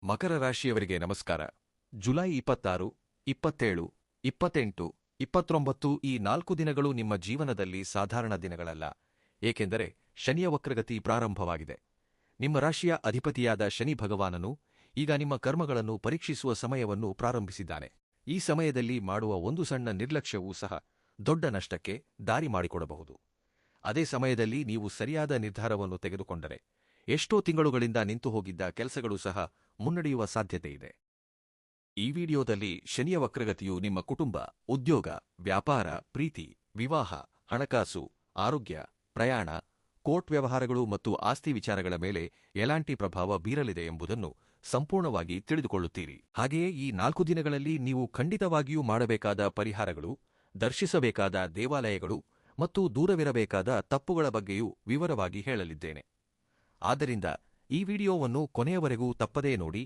ಮಕರ ರಾಶಿಯವರಿಗೆ ನಮಸ್ಕಾರ. ಜುಲೈ 26, 27, 28, 29 ಈ 4 ದಿನಗಳು ನಿಮ್ಮ ಜೀವನದಲ್ಲಿ ಸಾಧಾರಣ ದಿನಗಳಲ್ಲ. ಏಕೆಂದರೆ ಶನಿಯ ವಕ್ರಗತಿ ಪ್ರಾರಂಭವಾಗಿದೆ. ನಿಮ್ಮ ರಾಶಿಯ ಅಧಿಪತಿಯಾದ ಶನಿ ಭಗವಾನನು ಈಗ ನಿಮ್ಮ ಕರ್ಮಗಳನ್ನು ಪರೀಕ್ಷಿಸುವ ಸಮಯವನ್ನು ಪ್ರಾರಂಭಿಸಿದ್ದಾನೆ. ಈ ಸಮಯದಲ್ಲಿ ಮಾಡುವ ಒಂದು ಸಣ್ಣ ನಿರ್ಲಕ್ಷ್ಯವೂ ಸಹ ದೊಡ್ಡ ನಷ್ಟಕ್ಕೆ ದಾರಿ ಮಾಡಿಕೊಡಬಹುದು. ಅದೇ ಸಮಯದಲ್ಲಿ ನೀವು ಸರಿಯಾದ ನಿರ್ಧಾರವನ್ನು ತೆಗೆದುಕೊಂಡರೆ ಎಷ್ಟೋ ತಿಂಗಳುಗಳಿಂದ ನಿಂತು ಹೋಗಿದ್ದ ಕೆಲಸಗಳು ಸಹ ಮುನ್ನಡೆಯುವ ಸಾಧ್ಯತೆಯಿದೆ. ಈ ವಿಡಿಯೋದಲ್ಲಿ ಶನಿಯ ವಕ್ರಗತಿಯು ನಿಮ್ಮ ಕುಟುಂಬ, ಉದ್ಯೋಗ, ವ್ಯಾಪಾರ, ಪ್ರೀತಿ, ವಿವಾಹ, ಹಣಕಾಸು, ಆರೋಗ್ಯ, ಪ್ರಯಾಣ, ಕೋರ್ಟ್ ವ್ಯವಹಾರಗಳು ಮತ್ತು ಆಸ್ತಿ ವಿಚಾರಗಳ ಮೇಲೆ ಎಲಾಂಟಿ ಪ್ರಭಾವ ಬೀರಲಿದೆ ಎಂಬುದನ್ನು ಸಂಪೂರ್ಣವಾಗಿ ತಿಳಿದುಕೊಳ್ಳುತ್ತೀರಿ. ಹಾಗೆಯೇ ಈ 4 ದಿನಗಳಲ್ಲಿ ನೀವು ಖಂಡಿತವಾಗಿಯೂ ಮಾಡಬೇಕಾದ ಪರಿಹಾರಗಳು, ದರ್ಶಿಸಬೇಕಾದ ದೇವಾಲಯಗಳು ಮತ್ತು ದೂರವಿರಬೇಕಾದ ತಪ್ಪುಗಳ ಬಗ್ಗೆಯೂ ವಿವರವಾಗಿ ಹೇಳಲಿದ್ದೇನೆ. ಆದ್ದರಿಂದ ಈ ವಿಡಿಯೋವನ್ನು ಕೊನೆಯವರೆಗೂ ತಪ್ಪದೇ ನೋಡಿ,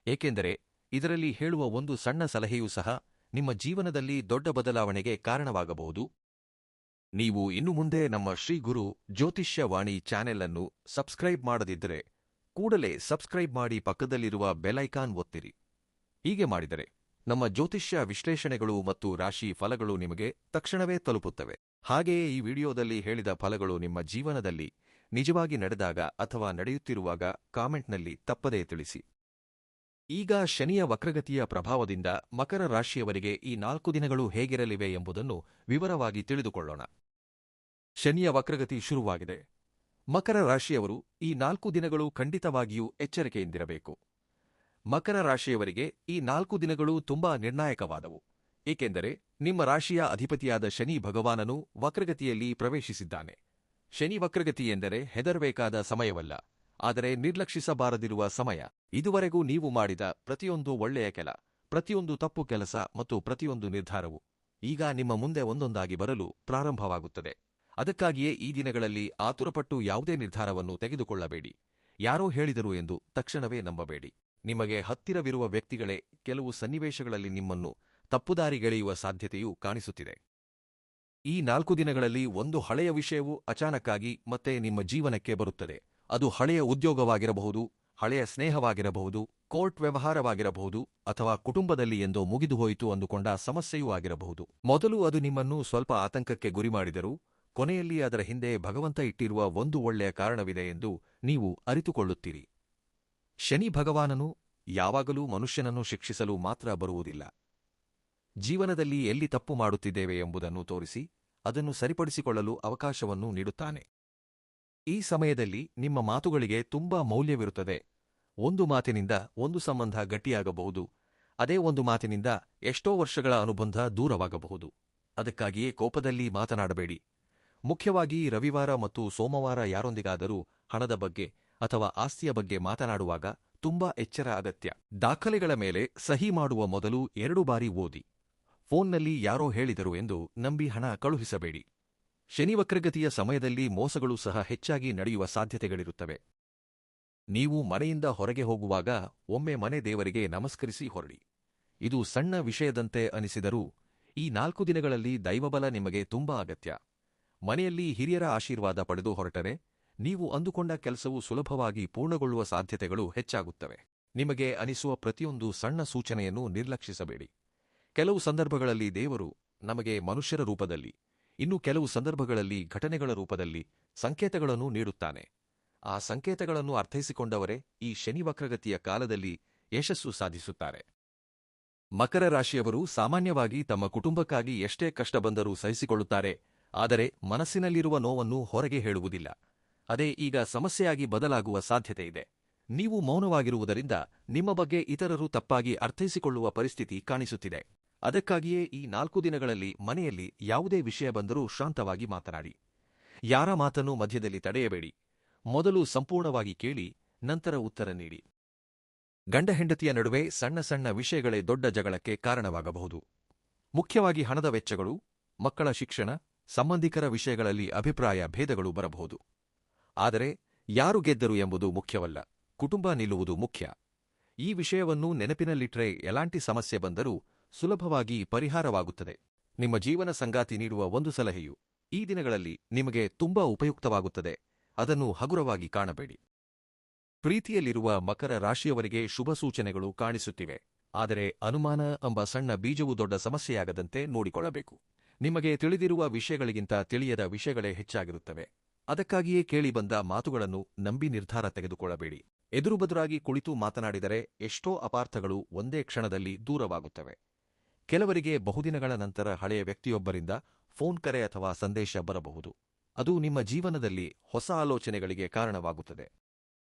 ಏಕೆಂದರೆ ಇದರಲ್ಲಿ ಹೇಳುವ ಒಂದು ಸಣ್ಣ ಸಲಹೆಯೂ ಸಹ ನಿಮ್ಮ ಜೀವನದಲ್ಲಿ ದೊಡ್ಡ ಬದಲಾವಣೆಗೆ ಕಾರಣವಾಗಬಹುದು. ನೀವು ಇನ್ನು ಮುಂದೆ ನಮ್ಮ ಶ್ರೀ ಗುರು ಜ್ಯೋತಿಷ್ಯ ವಾಣಿ ಚಾನೆಲ್ ಅನ್ನು ಸಬ್ಸ್ಕ್ರೈಬ್ ಮಾಡದಿದ್ದರೆ ಕೂಡಲೇ ಸಬ್ಸ್ಕ್ರೈಬ್ ಮಾಡಿ ಪಕ್ಕದಲ್ಲಿರುವ ಬೆಲ್ ಐಕಾನ್ ಒತ್ತಿರಿ. ಹೀಗೆ ಮಾಡಿದರೆ ನಮ್ಮ ಜ್ಯೋತಿಷ್ಯ ವಿಶ್ಲೇಷಣೆಗಳು ಮತ್ತು ರಾಶಿ ಫಲಗಳು ನಿಮಗೆ ತಕ್ಷಣವೇ ತಲುಪುತ್ತವೆ. ಹಾಗೆಯೇ ಈ ವಿಡಿಯೋದಲ್ಲಿ ಹೇಳಿದ ಫಲಗಳು ನಿಮ್ಮ ಜೀವನದಲ್ಲಿ ನಿಜವಾಗಿ ನಡೆದಾಗ ಅಥವಾ ನಡೆಯುತ್ತಿರುವಾಗ ಕಾಮೆಂಟ್ನಲ್ಲಿ ತಪ್ಪದೇ ತಿಳಿಸಿ. ಈಗ ಶನಿಯ ವಕ್ರಗತಿಯ ಪ್ರಭಾವದಿಂದ ಮಕರ ರಾಶಿಯವರಿಗೆ ಈ 4 ದಿನಗಳು ಹೇಗಿರಲಿವೆ ಎಂಬುದನ್ನು ವಿವರವಾಗಿ ತಿಳಿದುಕೊಳ್ಳೋಣ. ಶನಿಯ ವಕ್ರಗತಿ ಶುರುವಾಗಿದೆ. ಮಕರ ರಾಶಿಯವರು ಈ 4 ದಿನಗಳು ಖಂಡಿತವಾಗಿಯೂ ಎಚ್ಚರಿಕೆಯಿಂದಿರಬೇಕು. ಮಕರ ರಾಶಿಯವರಿಗೆ ಈ 4 ದಿನಗಳು ತುಂಬಾ ನಿರ್ಣಾಯಕವಾದವು, ಏಕೆಂದರೆ ನಿಮ್ಮ ರಾಶಿಯ ಅಧಿಪತಿಯಾದ ಶನಿ ಭಗವಾನನು ವಕ್ರಗತಿಯಲ್ಲಿ ಪ್ರವೇಶಿಸಿದ್ದಾನೆ. ಶನಿ ವಕ್ರಗತಿ ಎಂದರೆ ಹೆದರಬೇಕಾದ ಸಮಯವಲ್ಲ, ಆದರೆ ನಿರ್ಲಕ್ಷಿಸಬಾರದಿರುವ ಸಮಯ. ಇದುವರೆಗೂ ನೀವು ಮಾಡಿದ ಪ್ರತಿಯೊಂದು ಒಳ್ಳೆಯ ಪ್ರತಿಯೊಂದು ತಪ್ಪು ಕೆಲಸ ಮತ್ತು ಪ್ರತಿಯೊಂದು ನಿರ್ಧಾರವು ಈಗ ನಿಮ್ಮ ಮುಂದೆ ಒಂದೊಂದಾಗಿ ಬರಲು ಪ್ರಾರಂಭವಾಗುತ್ತದೆ. ಅದಕ್ಕಾಗಿಯೇ ಈ ದಿನಗಳಲ್ಲಿ ಆತುರಪಟ್ಟು ಯಾವುದೇ ನಿರ್ಧಾರವನ್ನು ತೆಗೆದುಕೊಳ್ಳಬೇಡಿ. ಯಾರೋ ಹೇಳಿದರು ಎಂದು ತಕ್ಷಣವೇ ನಂಬಬೇಡಿ. ನಿಮಗೆ ಹತ್ತಿರವಿರುವ ವ್ಯಕ್ತಿಗಳೇ ಕೆಲವು ಸನ್ನಿವೇಶಗಳಲ್ಲಿ ನಿಮ್ಮನ್ನು ತಪ್ಪುದಾರಿಗೆಳೆಯುವ ಸಾಧ್ಯತೆಯೂ ಕಾಣಿಸುತ್ತಿದೆ. ಈ 4 ದಿನಗಳಲ್ಲಿ ಒಂದು ಹಳೆಯ ವಿಷಯವು ಅಚಾನಕ್ಕಾಗಿ ಮತ್ತೆ ನಿಮ್ಮ ಜೀವನಕ್ಕೆ ಬರುತ್ತದೆ. ಅದು ಹಳೆಯ ಉದ್ಯೋಗವಾಗಿರಬಹುದು, ಹಳೆಯ ಸ್ನೇಹವಾಗಿರಬಹುದು, ಕೋರ್ಟ್ ವ್ಯವಹಾರವಾಗಿರಬಹುದು, ಅಥವಾ ಕುಟುಂಬದಲ್ಲಿ ಎಂದೋ ಮುಗಿದುಹೋಯಿತು ಅಂದುಕೊಂಡ ಸಮಸ್ಯೆಯೂ ಆಗಿರಬಹುದು. ಮೊದಲು ಅದು ನಿಮ್ಮನ್ನು ಸ್ವಲ್ಪ ಆತಂಕಕ್ಕೆ ಗುರಿಮಾಡಿದರೂ ಕೊನೆಯಲ್ಲಿ ಅದರ ಹಿಂದೆ ಭಗವಂತ ಇಟ್ಟಿರುವ ಒಂದು ಒಳ್ಳೆಯ ಕಾರಣವಿದೆ ಎಂದು ನೀವು ಅರಿತುಕೊಳ್ಳುತ್ತೀರಿ. ಶನಿ ಭಗವಾನನು ಯಾವಾಗಲೂ ಮನುಷ್ಯನನ್ನು ಶಿಕ್ಷಿಸಲು ಮಾತ್ರ ಬರುವುದಿಲ್ಲ. ಜೀವನದಲ್ಲಿ ಎಲ್ಲಿ ತಪ್ಪು ಮಾಡುತ್ತಿದ್ದೇವೆ ಎಂಬುದನ್ನು ತೋರಿಸಿ ಅದನ್ನು ಸರಿಪಡಿಸಿಕೊಳ್ಳಲು ಅವಕಾಶವನ್ನು ನೀಡುತ್ತಾನೆ. ಈ ಸಮಯದಲ್ಲಿ ನಿಮ್ಮ ಮಾತುಗಳಿಗೆ ತುಂಬಾ ಮೌಲ್ಯವಿರುತ್ತದೆ. ಒಂದು ಮಾತಿನಿಂದ ಒಂದು ಸಂಬಂಧ ಗಟ್ಟಿಯಾಗಬಹುದು, ಅದೇ ಒಂದು ಮಾತಿನಿಂದ ಎಷ್ಟೋ ವರ್ಷಗಳ ಅನುಬಂಧ ದೂರವಾಗಬಹುದು. ಅದಕ್ಕಾಗಿಯೇ ಕೋಪದಲ್ಲಿ ಮಾತನಾಡಬೇಡಿ. ಮುಖ್ಯವಾಗಿ ರವಿವಾರ ಮತ್ತು ಸೋಮವಾರ ಯಾರೊಂದಿಗಾದರೂ ಹಣದ ಬಗ್ಗೆ ಅಥವಾ ಆಸ್ತಿಯ ಬಗ್ಗೆ ಮಾತನಾಡುವಾಗ ತುಂಬಾ ಎಚ್ಚರ ಅಗತ್ಯ. ದಾಖಲೆಗಳ ಮೇಲೆ ಸಹಿ ಮಾಡುವ ಮೊದಲು 2 ಬಾರಿ ಓದಿ. ಫೋನ್ನಲ್ಲಿ ಯಾರೋ ಹೇಳಿದರು ಎಂದು ನಂಬಿ ಹಣ ಕಳುಹಿಸಬೇಡಿ. ಶನಿ ವಕ್ರಗತಿಯ ಸಮಯದಲ್ಲಿ ಮೋಸಗಳು ಸಹ ಹೆಚ್ಚಾಗಿ ನಡೆಯುವ ಸಾಧ್ಯತೆಗಳಿರುತ್ತವೆ. ನೀವು ಮನೆಯಿಂದ ಹೊರಗೆ ಹೋಗುವಾಗ ಒಮ್ಮೆ ಮನೆ ದೇವರಿಗೆ ನಮಸ್ಕರಿಸಿ ಹೊರಡಿ. ಇದು ಸಣ್ಣ ವಿಷಯದಂತೆ ಅನಿಸಿದರೂ ಈ 4 ದಿನಗಳಲ್ಲಿ ದೈವಬಲ ನಿಮಗೆ ತುಂಬಾ ಅಗತ್ಯ. ಮನೆಯಲ್ಲಿ ಹಿರಿಯರ ಆಶೀರ್ವಾದ ಪಡೆದು ಹೊರಟರೆ ನೀವು ಅಂದುಕೊಂಡ ಕೆಲಸವು ಸುಲಭವಾಗಿ ಪೂರ್ಣಗೊಳ್ಳುವ ಸಾಧ್ಯತೆಗಳು ಹೆಚ್ಚಾಗುತ್ತವೆ. ನಿಮಗೆ ಅನಿಸುವ ಪ್ರತಿಯೊಂದು ಸಣ್ಣ ಸೂಚನೆಯನ್ನು ನಿರ್ಲಕ್ಷಿಸಬೇಡಿ. ಕೆಲವು ಸಂದರ್ಭಗಳಲ್ಲಿ ದೇವರು ನಮಗೆ ಮನುಷ್ಯರ ರೂಪದಲ್ಲಿ, ಇನ್ನು ಕೆಲವು ಸಂದರ್ಭಗಳಲ್ಲಿ ಘಟನೆಗಳ ರೂಪದಲ್ಲಿ ಸಂಕೇತಗಳನ್ನು ನೀಡುತ್ತಾನೆ. ಆ ಸಂಕೇತಗಳನ್ನು ಅರ್ಥೈಸಿಕೊಂಡವರೇ ಈ ಶನಿ ವಕ್ರಗತಿಯ ಕಾಲದಲ್ಲಿ ಯಶಸ್ಸು ಸಾಧಿಸುತ್ತಾರೆ. ಮಕರ ರಾಶಿಯವರು ಸಾಮಾನ್ಯವಾಗಿ ತಮ್ಮ ಕುಟುಂಬಕ್ಕಾಗಿ ಎಷ್ಟೇ ಕಷ್ಟ ಬಂದರೂ ಸಹಿಸಿಕೊಳ್ಳುತ್ತಾರೆ, ಆದರೆ ಮನಸ್ಸಿನಲ್ಲಿರುವ ನೋವನ್ನು ಹೊರಗೆ ಹೇಳುವುದಿಲ್ಲ. ಅದೇ ಈಗ ಸಮಸ್ಯೆಯಾಗಿ ಬದಲಾಗುವ ಸಾಧ್ಯತೆಯಿದೆ. ನೀವು ಮೌನವಾಗಿರುವುದರಿಂದ ನಿಮ್ಮ ಬಗ್ಗೆ ಇತರರು ತಪ್ಪಾಗಿ ಅರ್ಥೈಸಿಕೊಳ್ಳುವ ಪರಿಸ್ಥಿತಿ ಕಾಣಿಸುತ್ತಿದೆ. ಅದಕ್ಕಾಗಿಯೇ ಈ 4 ದಿನಗಳಲ್ಲಿ ಮನೆಯಲ್ಲಿ ಯಾವುದೇ ವಿಷಯ ಬಂದರೂ ಶಾಂತವಾಗಿ ಮಾತನಾಡಿ. ಯಾರ ಮಾತನ್ನು ಮಧ್ಯದಲ್ಲಿ ತಡೆಯಬೇಡಿ. ಮೊದಲು ಸಂಪೂರ್ಣವಾಗಿ ಕೇಳಿ, ನಂತರ ಉತ್ತರ ನೀಡಿ. ಗಂಡ ಹೆಂಡತಿಯ ನಡುವೆ ಸಣ್ಣ ಸಣ್ಣ ವಿಷಯಗಳೇ ದೊಡ್ಡ ಜಗಳಕ್ಕೆ ಕಾರಣವಾಗಬಹುದು. ಮುಖ್ಯವಾಗಿ ಹಣದ ವೆಚ್ಚಗಳು, ಮಕ್ಕಳ ಶಿಕ್ಷಣ, ಸಂಬಂಧಿಕರ ವಿಷಯಗಳಲ್ಲಿ ಅಭಿಪ್ರಾಯ ಭೇದಗಳು ಬರಬಹುದು. ಆದರೆ ಯಾರು ಗೆದ್ದರು ಎಂಬುದು ಮುಖ್ಯವಲ್ಲ, ಕುಟುಂಬ ನಿಲ್ಲುವುದು ಮುಖ್ಯ. ಈ ವಿಷಯವನ್ನು ನೆನಪಿನಲ್ಲಿಟ್ಟರೆ ಎಲಾಂಟಿ ಸಮಸ್ಯೆ ಬಂದರೂ ಸುಲಭವಾಗಿ ಪರಿಹಾರವಾಗುತ್ತದೆ. ನಿಮ್ಮ ಜೀವನ ಸಂಗಾತಿ ನೀಡುವ ಒಂದು ಸಲಹೆಯು ಈ ದಿನಗಳಲ್ಲಿ ನಿಮಗೆ ತುಂಬಾ ಉಪಯುಕ್ತವಾಗುತ್ತದೆ. ಅದನ್ನು ಹಗುರವಾಗಿ ಕಾಣಬೇಡಿ. ಪ್ರೀತಿಯಲ್ಲಿರುವ ಮಕರ ರಾಶಿಯವರಿಗೆ ಶುಭ ಸೂಚನೆಗಳು ಕಾಣಿಸುತ್ತಿವೆ. ಆದರೆ ಅನುಮಾನ ಎಂಬ ಸಣ್ಣ ಬೀಜವು ದೊಡ್ಡ ಸಮಸ್ಯೆಯಾಗದಂತೆ ನೋಡಿಕೊಳ್ಳಬೇಕು. ನಿಮಗೆ ತಿಳಿದಿರುವ ವಿಷಯಗಳಿಗಿಂತ ತಿಳಿಯದ ವಿಷಯಗಳೇ ಹೆಚ್ಚಾಗಿರುತ್ತವೆ. ಅದಕ್ಕಾಗಿಯೇ ಕೇಳಿಬಂದ ಮಾತುಗಳನ್ನು ನಂಬಿ ನಿರ್ಧಾರ ತೆಗೆದುಕೊಳ್ಳಬೇಡಿ. ಎದುರುಬದುರಾಗಿ ಕುಳಿತು ಮಾತನಾಡಿದರೆ ಎಷ್ಟೋ ಅಪಾರ್ಥಗಳು ಒಂದೇ ಕ್ಷಣದಲ್ಲಿ ದೂರವಾಗುತ್ತವೆ. ಕೆಲವರಿಗೆ ಬಹುದಿನಗಳ ನಂತರ ಹಳೆಯ ವ್ಯಕ್ತಿಯೊಬ್ಬರಿಂದ ಫೋನ್ ಕರೆ ಅಥವಾ ಸಂದೇಶ ಬರಬಹುದು. ಅದು ನಿಮ್ಮ ಜೀವನದಲ್ಲಿ ಹೊಸ ಆಲೋಚನೆಗಳಿಗೆ ಕಾರಣವಾಗುತ್ತದೆ.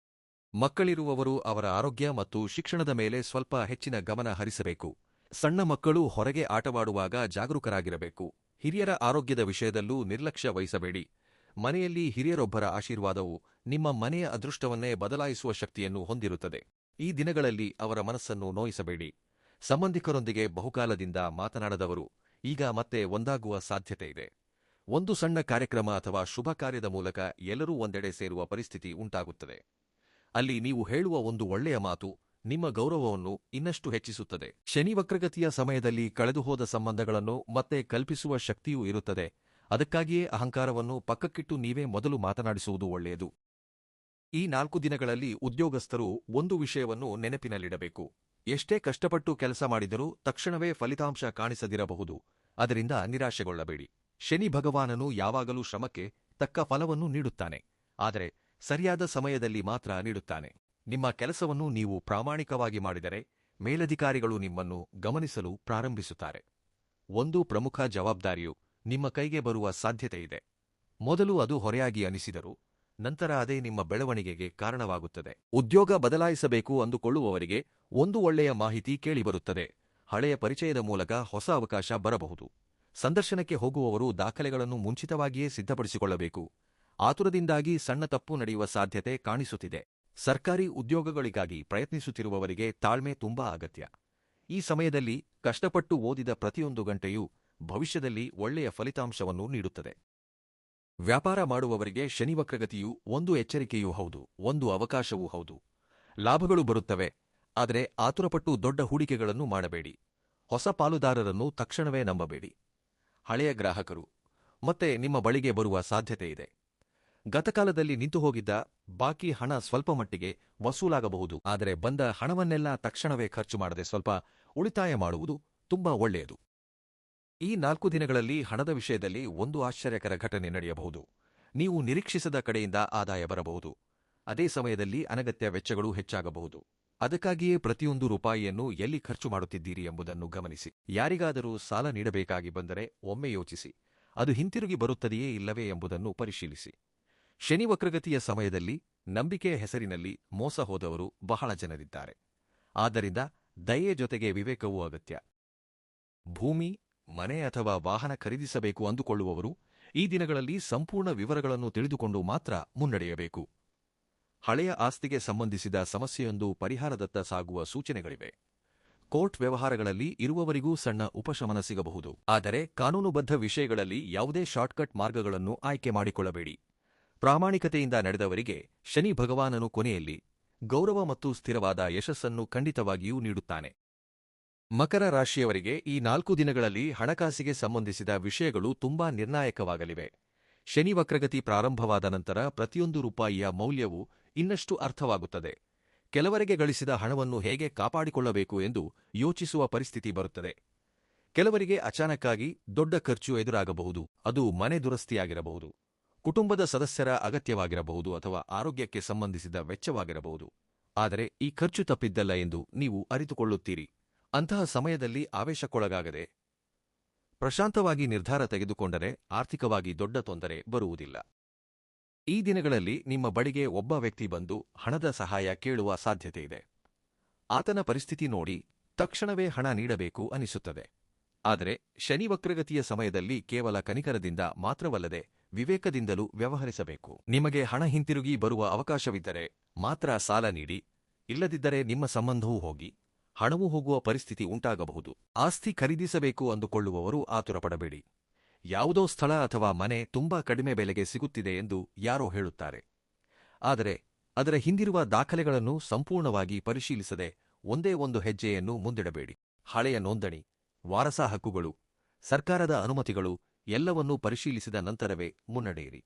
ಮಕ್ಕಳಿರುವವರು ಅವರ ಆರೋಗ್ಯ ಮತ್ತು ಶಿಕ್ಷಣದ ಮೇಲೆ ಸ್ವಲ್ಪ ಹೆಚ್ಚಿನ ಗಮನ ಹರಿಸಬೇಕು. ಸಣ್ಣ ಮಕ್ಕಳು ಹೊರಗೆ ಆಟವಾಡುವಾಗ ಜಾಗರೂಕರಾಗಿರಬೇಕು. ಹಿರಿಯರ ಆರೋಗ್ಯದ ವಿಷಯದಲ್ಲೂ ನಿರ್ಲಕ್ಷ್ಯ ವಹಿಸಬೇಡಿ. ಮನೆಯಲ್ಲಿ ಹಿರಿಯರೊಬ್ಬರ ಆಶೀರ್ವಾದವು ನಿಮ್ಮ ಮನೆಯ ಅದೃಷ್ಟವನ್ನೇ ಬದಲಾಯಿಸುವ ಶಕ್ತಿಯನ್ನು ಹೊಂದಿರುತ್ತದೆ. ಈ ದಿನಗಳಲ್ಲಿ ಅವರ ಮನಸ್ಸನ್ನು ನೋಯಿಸಬೇಡಿ. ಸಂಬಂಧಿಕರೊಂದಿಗೆ ಬಹುಕಾಲದಿಂದ ಮಾತನಾಡದವರು ಈಗ ಮತ್ತೆ ಒಂದಾಗುವ ಸಾಧ್ಯತೆ ಇದೆ. ಒಂದು ಸಣ್ಣ ಕಾರ್ಯಕ್ರಮ ಅಥವಾ ಶುಭ ಕಾರ್ಯದ ಮೂಲಕ ಎಲ್ಲರೂ ಒಂದೆಡೆ ಸೇರುವ ಪರಿಸ್ಥಿತಿ ಉಂಟಾಗುತ್ತದೆ. ಅಲ್ಲಿ ನೀವು ಹೇಳುವ ಒಂದು ಒಳ್ಳೆಯ ಮಾತು ನಿಮ್ಮ ಗೌರವವನ್ನು ಇನ್ನಷ್ಟು ಹೆಚ್ಚಿಸುತ್ತದೆ. ಶನಿ ವಕ್ರಗತಿಯ ಸಮಯದಲ್ಲಿ ಕಳೆದುಹೋದ ಸಂಬಂಧಗಳನ್ನು ಮತ್ತೆ ಕಲ್ಪಿಸುವ ಶಕ್ತಿಯೂ ಇರುತ್ತದೆ. ಅದಕ್ಕಾಗಿಯೇ ಅಹಂಕಾರವನ್ನು ಪಕ್ಕಕ್ಕಿಟ್ಟು ನೀವೇ ಮೊದಲು ಮಾತನಾಡಿಸುವುದು ಒಳ್ಳೆಯದು. ಈ 4 ದಿನಗಳಲ್ಲಿ ಉದ್ಯೋಗಸ್ಥರು ಒಂದು ವಿಷಯವನ್ನು ನೆನಪಿನಲ್ಲಿಡಬೇಕು. ಎಷ್ಟೇ ಕಷ್ಟಪಟ್ಟು ಕೆಲಸ ಮಾಡಿದರೂ ತಕ್ಷಣವೇ ಫಲಿತಾಂಶ ಕಾಣಿಸದಿರಬಹುದು. ಅದರಿಂದ ನಿರಾಶೆಗೊಳ್ಳಬೇಡಿ. ಶನಿ ಭಗವಾನನು ಯಾವಾಗಲೂ ಶ್ರಮಕ್ಕೆ ತಕ್ಕ ಫಲವನ್ನು ನೀಡುತ್ತಾನೆ, ಆದರೆ ಸರಿಯಾದ ಸಮಯದಲ್ಲಿ ಮಾತ್ರ ನೀಡುತ್ತಾನೆ. ನಿಮ್ಮ ಕೆಲಸವನ್ನು ನೀವು ಪ್ರಾಮಾಣಿಕವಾಗಿ ಮಾಡಿದರೆ ಮೇಲಧಿಕಾರಿಗಳು ನಿಮ್ಮನ್ನು ಗಮನಿಸಲು ಪ್ರಾರಂಭಿಸುತ್ತಾರೆ. ಒಂದು ಪ್ರಮುಖ ಜವಾಬ್ದಾರಿಯು ನಿಮ್ಮ ಕೈಗೆ ಬರುವ ಸಾಧ್ಯತೆಯಿದೆ. ಮೊದಲು ಅದು ಹೊರೆಯಾಗಿ ಅನಿಸಿದರೂ ನಂತರ ಅದೇ ನಿಮ್ಮ ಬೆಳವಣಿಗೆಗೆ ಕಾರಣವಾಗುತ್ತದೆ. ಉದ್ಯೋಗ ಬದಲಾಯಿಸಬೇಕು ಅಂದುಕೊಳ್ಳುವವರಿಗೆ ಒಂದು ಒಳ್ಳೆಯ ಮಾಹಿತಿ ಕೇಳಿಬರುತ್ತದೆ. ಹಳೆಯ ಪರಿಚಯದ ಮೂಲಕ ಹೊಸ ಅವಕಾಶ ಬರಬಹುದು. ಸಂದರ್ಶನಕ್ಕೆ ಹೋಗುವವರು ದಾಖಲೆಗಳನ್ನು ಮುಂಚಿತವಾಗಿಯೇ ಸಿದ್ಧಪಡಿಸಿಕೊಳ್ಳಬೇಕು. ಆತುರದಿಂದಾಗಿ ಸಣ್ಣ ತಪ್ಪು ನಡೆಯುವ ಸಾಧ್ಯತೆ ಕಾಣಿಸುತ್ತಿದೆ. ಸರ್ಕಾರಿ ಉದ್ಯೋಗಗಳಿಗಾಗಿ ಪ್ರಯತ್ನಿಸುತ್ತಿರುವವರಿಗೆ ತಾಳ್ಮೆ ತುಂಬಾ ಅಗತ್ಯ. ಈ ಸಮಯದಲ್ಲಿ ಕಷ್ಟಪಟ್ಟು ಓದಿದ ಪ್ರತಿಯೊಂದು ಗಂಟೆಯೂ ಭವಿಷ್ಯದಲ್ಲಿ ಒಳ್ಳೆಯ ಫಲಿತಾಂಶವನ್ನು ನೀಡುತ್ತದೆ. ವ್ಯಾಪಾರ ಮಾಡುವವರಿಗೆ ಶನಿ ವಕ್ರಗತಿಯು ಒಂದು ಎಚ್ಚರಿಕೆಯೂ ಹೌದು, ಒಂದು ಅವಕಾಶವೂ ಹೌದು. ಲಾಭಗಳು ಬರುತ್ತವೆ, ಆದರೆ ಆತುರಪಟ್ಟು ದೊಡ್ಡ ಹೂಡಿಕೆಗಳನ್ನು ಮಾಡಬೇಡಿ. ಹೊಸ ಪಾಲುದಾರರನ್ನು ತಕ್ಷಣವೇ ನಂಬಬೇಡಿ. ಹಳೆಯ ಗ್ರಾಹಕರು ಮತ್ತೆ ನಿಮ್ಮ ಬಳಿಗೆ ಬರುವ ಸಾಧ್ಯತೆಯಿದೆ. ಗತಕಾಲದಲ್ಲಿ ನಿಂತುಹೋಗಿದ್ದ ಬಾಕಿ ಹಣ ಸ್ವಲ್ಪ ಮಟ್ಟಿಗೆ ವಸೂಲಾಗಬಹುದು. ಆದರೆ ಬಂದ ಹಣವನ್ನೆಲ್ಲ ತಕ್ಷಣವೇ ಖರ್ಚು ಮಾಡದೆ ಸ್ವಲ್ಪ ಉಳಿತಾಯ ಮಾಡುವುದು ತುಂಬಾ ಒಳ್ಳೆಯದು. ಈ 4 ದಿನಗಳಲ್ಲಿ ಹಣದ ವಿಷಯದಲ್ಲಿ ಒಂದು ಆಶ್ಚರ್ಯಕರ ಘಟನೆ ನಡೆಯಬಹುದು. ನೀವು ನಿರೀಕ್ಷಿಸದ ಕಡೆಯಿಂದ ಆದಾಯ ಬರಬಹುದು. ಅದೇ ಸಮಯದಲ್ಲಿ ಅನಗತ್ಯ ವೆಚ್ಚಗಳು ಹೆಚ್ಚಾಗಬಹುದು. ಅದಕ್ಕಾಗಿಯೇ ಪ್ರತಿಯೊಂದು ರೂಪಾಯಿಯನ್ನು ಎಲ್ಲಿ ಖರ್ಚು ಮಾಡುತ್ತಿದ್ದೀರಿ ಎಂಬುದನ್ನು ಗಮನಿಸಿ. ಯಾರಿಗಾದರೂ ಸಾಲ ನೀಡಬೇಕಾಗಿ ಬಂದರೆ ಒಮ್ಮೆ ಯೋಚಿಸಿ, ಅದು ಹಿಂತಿರುಗಿ ಬರುತ್ತದೆಯೇ ಇಲ್ಲವೇ ಎಂಬುದನ್ನು ಪರಿಶೀಲಿಸಿ. ಶನಿ ವಕ್ರಗತಿಯ ಸಮಯದಲ್ಲಿ ನಂಬಿಕೆಯ ಹೆಸರಿನಲ್ಲಿ ಮೋಸ ಹೋದವರು ಬಹಳ ಜನರಿದ್ದಾರೆ. ಆದ್ದರಿಂದ ದಯೆ ಜೊತೆಗೆ ವಿವೇಕವೂ ಅಗತ್ಯ. ಭೂಮಿ, ಮನೆ ಅಥವಾ ವಾಹನ ಖರೀದಿಸಬೇಕು ಅಂದುಕೊಳ್ಳುವವರು ಈ ದಿನಗಳಲ್ಲಿ ಸಂಪೂರ್ಣ ವಿವರಗಳನ್ನು ತಿಳಿದುಕೊಂಡು ಮಾತ್ರ ಮುನ್ನಡೆಯಬೇಕು. ಹಳೆಯ ಆಸ್ತಿಗೆ ಸಂಬಂಧಿಸಿದ ಸಮಸ್ಯೆಯೊಂದು ಪರಿಹಾರದತ್ತ ಸಾಗುವ ಸೂಚನೆಗಳಿವೆ. ಕೋರ್ಟ್ ವ್ಯವಹಾರಗಳಲ್ಲಿ ಇರುವವರಿಗೂ ಸಣ್ಣ ಉಪಶಮನ ಸಿಗಬಹುದು. ಆದರೆ ಕಾನೂನುಬದ್ಧ ವಿಷಯಗಳಲ್ಲಿ ಯಾವುದೇ ಶಾರ್ಟ್ಕಟ್ ಮಾರ್ಗಗಳನ್ನು ಆಯ್ಕೆ ಮಾಡಿಕೊಳ್ಳಬೇಡಿ. ಪ್ರಾಮಾಣಿಕತೆಯಿಂದ ನಡೆದವರಿಗೆ ಶನಿ ಭಗವಾನನು ಕೊನೆಯಲ್ಲಿ ಗೌರವ ಮತ್ತು ಸ್ಥಿರವಾದ ಯಶಸ್ಸನ್ನು ಖಂಡಿತವಾಗಿಯೂ ನೀಡುತ್ತಾನೆ. ಮಕರ ರಾಶಿಯವರಿಗೆ ಈ 4 ದಿನಗಳಲ್ಲಿ ಹಣಕಾಸಿಗೆ ಸಂಬಂಧಿಸಿದ ವಿಷಯಗಳು ತುಂಬಾ ನಿರ್ಣಾಯಕವಾಗಲಿವೆ. ಶನಿ ವಕ್ರಗತಿ ಪ್ರಾರಂಭವಾದ ನಂತರ ಪ್ರತಿಯೊಂದು ರೂಪಾಯಿಯ ಮೌಲ್ಯವು ಇನ್ನಷ್ಟು ಅರ್ಥವಾಗುತ್ತದೆ. ಕೆಲವರಿಗೆ ಗಳಿಸಿದ ಹಣವನ್ನು ಹೇಗೆ ಕಾಪಾಡಿಕೊಳ್ಳಬೇಕು ಎಂದು ಯೋಚಿಸುವ ಪರಿಸ್ಥಿತಿ ಬರುತ್ತದೆ. ಕೆಲವರಿಗೆ ಅಚಾನಕ್ಕಾಗಿ ದೊಡ್ಡ ಖರ್ಚು ಎದುರಾಗಬಹುದು. ಅದು ಮನೆ ದುರಸ್ತಿಯಾಗಿರಬಹುದು, ಕುಟುಂಬದ ಸದಸ್ಯರ ಅಗತ್ಯವಾಗಿರಬಹುದು ಅಥವಾ ಆರೋಗ್ಯಕ್ಕೆ ಸಂಬಂಧಿಸಿದ ವೆಚ್ಚವಾಗಿರಬಹುದು. ಆದರೆ ಈ ಖರ್ಚು ತಪ್ಪಿದ್ದಲ್ಲ ಎಂದು ನೀವು ಅರಿತುಕೊಳ್ಳುತ್ತೀರಿ. ಅಂತಹ ಸಮಯದಲ್ಲಿ ಆವೇಶಕ್ಕೊಳಗಾಗದೆ ಪ್ರಶಾಂತವಾಗಿ ನಿರ್ಧಾರ ತೆಗೆದುಕೊಂಡರೆ ಆರ್ಥಿಕವಾಗಿ ದೊಡ್ಡ ತೊಂದರೆ ಬರುವುದಿಲ್ಲ. ಈ ದಿನಗಳಲ್ಲಿ ನಿಮ್ಮ ಬಳಿಗೆ ಒಬ್ಬ ವ್ಯಕ್ತಿ ಬಂದು ಹಣದ ಸಹಾಯ ಕೇಳುವ ಸಾಧ್ಯತೆಯಿದೆ. ಆತನ ಪರಿಸ್ಥಿತಿ ನೋಡಿ ತಕ್ಷಣವೇ ಹಣ ನೀಡಬೇಕು ಅನಿಸುತ್ತದೆ. ಆದರೆ ಶನಿ ವಕ್ರಗತಿಯ ಸಮಯದಲ್ಲಿ ಕೇವಲ ಕನಿಕರದಿಂದ ಮಾತ್ರವಲ್ಲದೆ ವಿವೇಕದಿಂದಲೂ ವ್ಯವಹರಿಸಬೇಕು. ನಿಮಗೆ ಹಣ ಹಿಂತಿರುಗಿ ಬರುವ ಅವಕಾಶವಿದ್ದರೆ ಮಾತ್ರ ಸಾಲ ನೀಡಿ, ಇಲ್ಲದಿದ್ದರೆ ನಿಮ್ಮ ಸಂಬಂಧವೂ ಹೋಗಿ ಹಣವೂ ಹೋಗುವ ಪರಿಸ್ಥಿತಿ ಉಂಟಾಗಬಹುದು. ಆಸ್ತಿ ಖರೀದಿಸಬೇಕು ಅಂದುಕೊಳ್ಳುವವರು ಆತುರಪಡಬೇಡಿ. ಯಾವುದೋ ಸ್ಥಳ ಅಥವಾ ಮನೆ ತುಂಬಾ ಕಡಿಮೆ ಬೆಲೆಗೆ ಸಿಗುತ್ತಿದೆ ಎಂದು ಯಾರೋ ಹೇಳುತ್ತಾರೆ. ಆದರೆ ಅದರ ಹಿಂದಿರುವ ದಾಖಲೆಗಳನ್ನು ಸಂಪೂರ್ಣವಾಗಿ ಪರಿಶೀಲಿಸದೆ ಒಂದೇ ಒಂದು ಹೆಜ್ಜೆಯನ್ನು ಮುಂದಿಡಬೇಡಿ. ಹಳೆಯ ನೋಂದಣಿ, ವಾರಸ ಹಕ್ಕುಗಳು, ಸರ್ಕಾರದ ಅನುಮತಿಗಳು ಎಲ್ಲವನ್ನೂ ಪರಿಶೀಲಿಸಿದ ನಂತರವೇ ಮುನ್ನಡೆಯಿರಿ.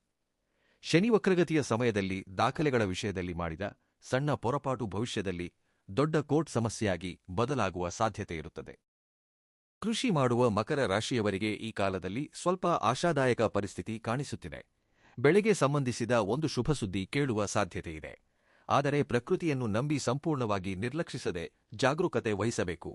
ಶನಿ ವಕ್ರಗತಿಯ ಸಮಯದಲ್ಲಿ ದಾಖಲೆಗಳ ವಿಷಯದಲ್ಲಿ ಮಾಡಿದ ಸಣ್ಣ ಪೊರಪಾಟು ಭವಿಷ್ಯದಲ್ಲಿ ದೊಡ್ಡ ಕೋರ್ಟ್ ಸಮಸ್ಯೆಯಾಗಿ ಬದಲಾಗುವ ಸಾಧ್ಯತೆಯಿರುತ್ತದೆ. ಕೃಷಿ ಮಾಡುವ ಮಕರ ರಾಶಿಯವರಿಗೆ ಈ ಕಾಲದಲ್ಲಿ ಸ್ವಲ್ಪ ಆಶಾದಾಯಕ ಪರಿಸ್ಥಿತಿ ಕಾಣಿಸುತ್ತಿದೆ. ಬೆಳೆಗೆ ಸಂಬಂಧಿಸಿದ ಒಂದು ಶುಭ ಸುದ್ದಿ ಕೇಳುವ ಸಾಧ್ಯತೆಯಿದೆ. ಆದರೆ ಪ್ರಕೃತಿಯನ್ನು ನಂಬಿ ಸಂಪೂರ್ಣವಾಗಿ ನಿರ್ಲಕ್ಷಿಸದೆ ಜಾಗರೂಕತೆ ವಹಿಸಬೇಕು.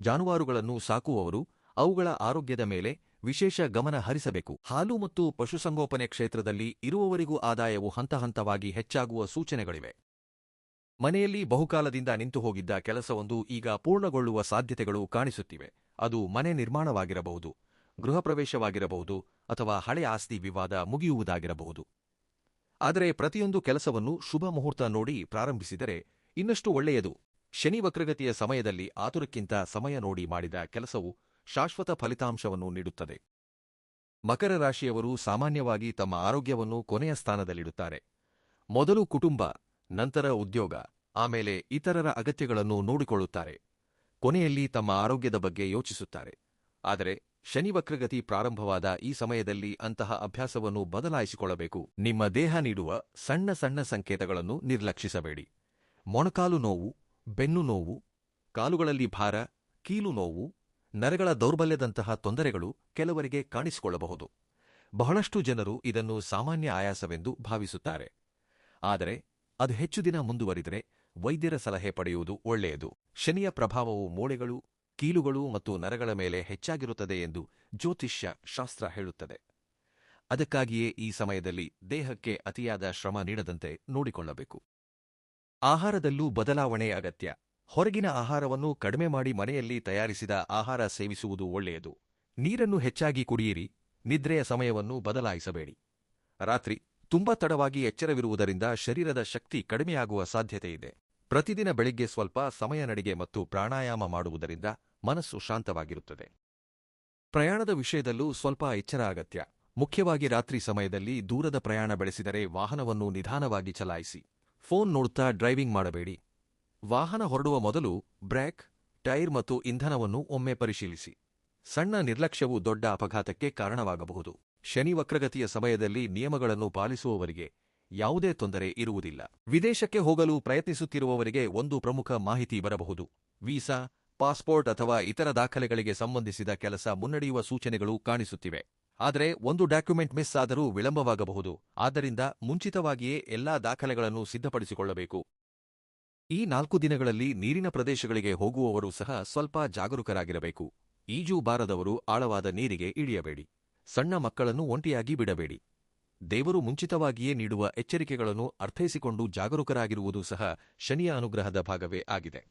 ಜಾನುವಾರುಗಳನ್ನು ಸಾಕುವವರು ಅವುಗಳ ಆರೋಗ್ಯದ ಮೇಲೆ ವಿಶೇಷ ಗಮನ ಹರಿಸಬೇಕು. ಹಾಲು ಮತ್ತು ಪಶುಸಂಗೋಪನೆ ಕ್ಷೇತ್ರದಲ್ಲಿ ಇರುವವರಿಗೂ ಆದಾಯವು ಹಂತಹಂತವಾಗಿ ಹೆಚ್ಚಾಗುವ ಸೂಚನೆಗಳಿವೆ. ಮನೆಯಲ್ಲಿ ಬಹುಕಾಲದಿಂದ ನಿಂತುಹೋಗಿದ್ದ ಕೆಲಸವೊಂದು ಈಗ ಪೂರ್ಣಗೊಳ್ಳುವ ಸಾಧ್ಯತೆಗಳು ಕಾಣಿಸುತ್ತಿವೆ. ಅದು ಮನೆ ನಿರ್ಮಾಣವಾಗಿರಬಹುದು, ಗೃಹ ಪ್ರವೇಶವಾಗಿರಬಹುದು ಅಥವಾ ಹಳೆಯ ಆಸ್ತಿ ವಿವಾದ ಮುಗಿಯುವುದಾಗಿರಬಹುದು. ಆದರೆ ಪ್ರತಿಯೊಂದು ಕೆಲಸವನ್ನು ಶುಭ ಮುಹೂರ್ತ ನೋಡಿ ಪ್ರಾರಂಭಿಸಿದರೆ ಇನ್ನಷ್ಟು ಒಳ್ಳೆಯದು. ಶನಿ ವಕ್ರಗತಿಯ ಸಮಯದಲ್ಲಿ ಆತುರಕ್ಕಿಂತ ಸಮಯ ನೋಡಿ ಮಾಡಿದ ಕೆಲಸವು ಶಾಶ್ವತ ಫಲಿತಾಂಶವನ್ನು ನೀಡುತ್ತದೆ. ಮಕರ ರಾಶಿಯವರು ಸಾಮಾನ್ಯವಾಗಿ ತಮ್ಮ ಆರೋಗ್ಯವನ್ನು ಕೊನೆಯ ಸ್ಥಾನದಲ್ಲಿಡುತ್ತಾರೆ. ಮೊದಲು ಕುಟುಂಬ, ನಂತರ ಉದ್ಯೋಗ, ಆಮೇಲೆ ಇತರರ ಅಗತ್ಯಗಳನ್ನು ನೋಡಿಕೊಳ್ಳುತ್ತಾರೆ. ಕೊನೆಯಲ್ಲಿ ತಮ್ಮ ಆರೋಗ್ಯದ ಬಗ್ಗೆ ಯೋಚಿಸುತ್ತಾರೆ. ಆದರೆ ಶನಿ ವಕ್ರಗತಿ ಪ್ರಾರಂಭವಾದ ಈ ಸಮಯದಲ್ಲಿ ಅಂತಹ ಅಭ್ಯಾಸವನ್ನು ಬದಲಾಯಿಸಿಕೊಳ್ಳಬೇಕು. ನಿಮ್ಮ ದೇಹ ನೀಡುವ ಸಣ್ಣ ಸಣ್ಣ ಸಂಕೇತಗಳನ್ನು ನಿರ್ಲಕ್ಷಿಸಬೇಡಿ. ಮೊಣಕಾಲು ನೋವು, ಬೆನ್ನು ನೋವು, ಕಾಲುಗಳಲ್ಲಿ ಭಾರ, ಕೀಲು ನೋವು, ನರಗಳ ದೌರ್ಬಲ್ಯದಂತಹ ತೊಂದರೆಗಳು ಕೆಲವರಿಗೆ ಕಾಣಿಸಿಕೊಳ್ಳಬಹುದು. ಬಹಳಷ್ಟು ಜನರು ಇದನ್ನು ಸಾಮಾನ್ಯ ಆಯಾಸವೆಂದು ಭಾವಿಸುತ್ತಾರೆ. ಆದರೆ ಅದು ಹೆಚ್ಚು ದಿನ ಮುಂದುವರಿದರೆ ವೈದ್ಯರ ಸಲಹೆ ಪಡೆಯುವುದು ಒಳ್ಳೆಯದು. ಶನಿಯ ಪ್ರಭಾವವು ಮೂಳೆಗಳು, ಕೀಲುಗಳು ಮತ್ತು ನರಗಳ ಮೇಲೆ ಹೆಚ್ಚಾಗಿರುತ್ತದೆ ಎಂದು ಜ್ಯೋತಿಷ್ಯ ಶಾಸ್ತ್ರ ಹೇಳುತ್ತದೆ. ಅದಕ್ಕಾಗಿಯೇ ಈ ಸಮಯದಲ್ಲಿ ದೇಹಕ್ಕೆ ಅತಿಯಾದ ಶ್ರಮ ನೀಡದಂತೆ ನೋಡಿಕೊಳ್ಳಬೇಕು. ಆಹಾರದಲ್ಲೂ ಬದಲಾವಣೆ ಅಗತ್ಯ. ಹೊರಗಿನ ಆಹಾರವನ್ನು ಕಡಿಮೆ ಮಾಡಿ ಮನೆಯಲ್ಲಿ ತಯಾರಿಸಿದ ಆಹಾರ ಸೇವಿಸುವುದು ಒಳ್ಳೆಯದು. ನೀರನ್ನು ಹೆಚ್ಚಾಗಿ ಕುಡಿಯಿರಿ. ನಿದ್ರೆಯ ಸಮಯವನ್ನು ಬದಲಾಯಿಸಬೇಡಿ. ರಾತ್ರಿ ತುಂಬಾ ತಡವಾಗಿ ಎಚ್ಚರವಿರುವುದರಿಂದ ಶರೀರದ ಶಕ್ತಿ ಕಡಿಮೆಯಾಗುವ ಸಾಧ್ಯತೆಯಿದೆ. ಪ್ರತಿದಿನ ಬೆಳಿಗ್ಗೆ ಸ್ವಲ್ಪ ಸಮಯ ನಡಿಗೆ ಮತ್ತು ಪ್ರಾಣಾಯಾಮ ಮಾಡುವುದರಿಂದ ಮನಸ್ಸು ಶಾಂತವಾಗಿರುತ್ತದೆ. ಪ್ರಯಾಣದ ವಿಷಯದಲ್ಲೂ ಸ್ವಲ್ಪ ಎಚ್ಚರ ಅಗತ್ಯ. ಮುಖ್ಯವಾಗಿ ರಾತ್ರಿ ಸಮಯದಲ್ಲಿ ದೂರದ ಪ್ರಯಾಣ ಬೆಳೆಸಿದರೆ ವಾಹನವನ್ನು ನಿಧಾನವಾಗಿ ಚಲಾಯಿಸಿ. ಫೋನ್ ನೋಡುತ್ತಾ ಡ್ರೈವಿಂಗ್ ಮಾಡಬೇಡಿ. ವಾಹನ ಹೊರಡುವ ಮೊದಲು ಬ್ರೇಕ್, ಟೈರ್ ಮತ್ತು ಇಂಧನವನ್ನು ಒಮ್ಮೆ ಪರಿಶೀಲಿಸಿ. ಸಣ್ಣ ನಿರ್ಲಕ್ಷ್ಯವು ದೊಡ್ಡ ಅಪಘಾತಕ್ಕೆ ಕಾರಣವಾಗಬಹುದು. ಶನಿ ವಕ್ರಗತಿಯ ಸಮಯದಲ್ಲಿ ನಿಯಮಗಳನ್ನು ಪಾಲಿಸುವವರಿಗೆ ಯಾವುದೇ ತೊಂದರೆ ಇರುವುದಿಲ್ಲ. ವಿದೇಶಕ್ಕೆ ಹೋಗಲು ಪ್ರಯತ್ನಿಸುತ್ತಿರುವವರಿಗೆ ಒಂದು ಪ್ರಮುಖ ಮಾಹಿತಿ ಬರಬಹುದು. ವೀಸಾ, ಪಾಸ್ಪೋರ್ಟ್ ಅಥವಾ ಇತರ ದಾಖಲೆಗಳಿಗೆ ಸಂಬಂಧಿಸಿದ ಕೆಲಸ ಮುನ್ನಡೆಯುವ ಸೂಚನೆಗಳು ಕಾಣಿಸುತ್ತಿವೆ. ಆದರೆ ಒಂದು ಡಾಕ್ಯುಮೆಂಟ್ ಮಿಸ್ ಆದರೂ ವಿಳಂಬವಾಗಬಹುದು. ಆದ್ದರಿಂದ ಮುಂಚಿತವಾಗಿಯೇ ಎಲ್ಲಾ ದಾಖಲೆಗಳನ್ನು ಸಿದ್ಧಪಡಿಸಿಕೊಳ್ಳಬೇಕು. ಈ 4 ದಿನಗಳಲ್ಲಿ ನೀರಿನ ಪ್ರದೇಶಗಳಿಗೆ ಹೋಗುವವರು ಸಹ ಸ್ವಲ್ಪ ಜಾಗರೂಕರಾಗಿರಬೇಕು. ಈಜು ಬಾರದವರು ಆಳವಾದ ನೀರಿಗೆ ಇಳಿಯಬೇಡಿ. ಸಣ್ಣ ಮಕ್ಕಳನ್ನು ಒಂಟಿಯಾಗಿ ಬಿಡಬೇಡಿ. ದೇವರು ಮುಂಚಿತವಾಗಿಯೇ ನೀಡುವ ಎಚ್ಚರಿಕೆಗಳನ್ನು ಅರ್ಥೈಸಿಕೊಂಡು ಜಾಗರೂಕರಾಗಿರುವುದು ಸಹ ಶನಿಯ ಅನುಗ್ರಹದ ಭಾಗವೇ ಆಗಿದೆ.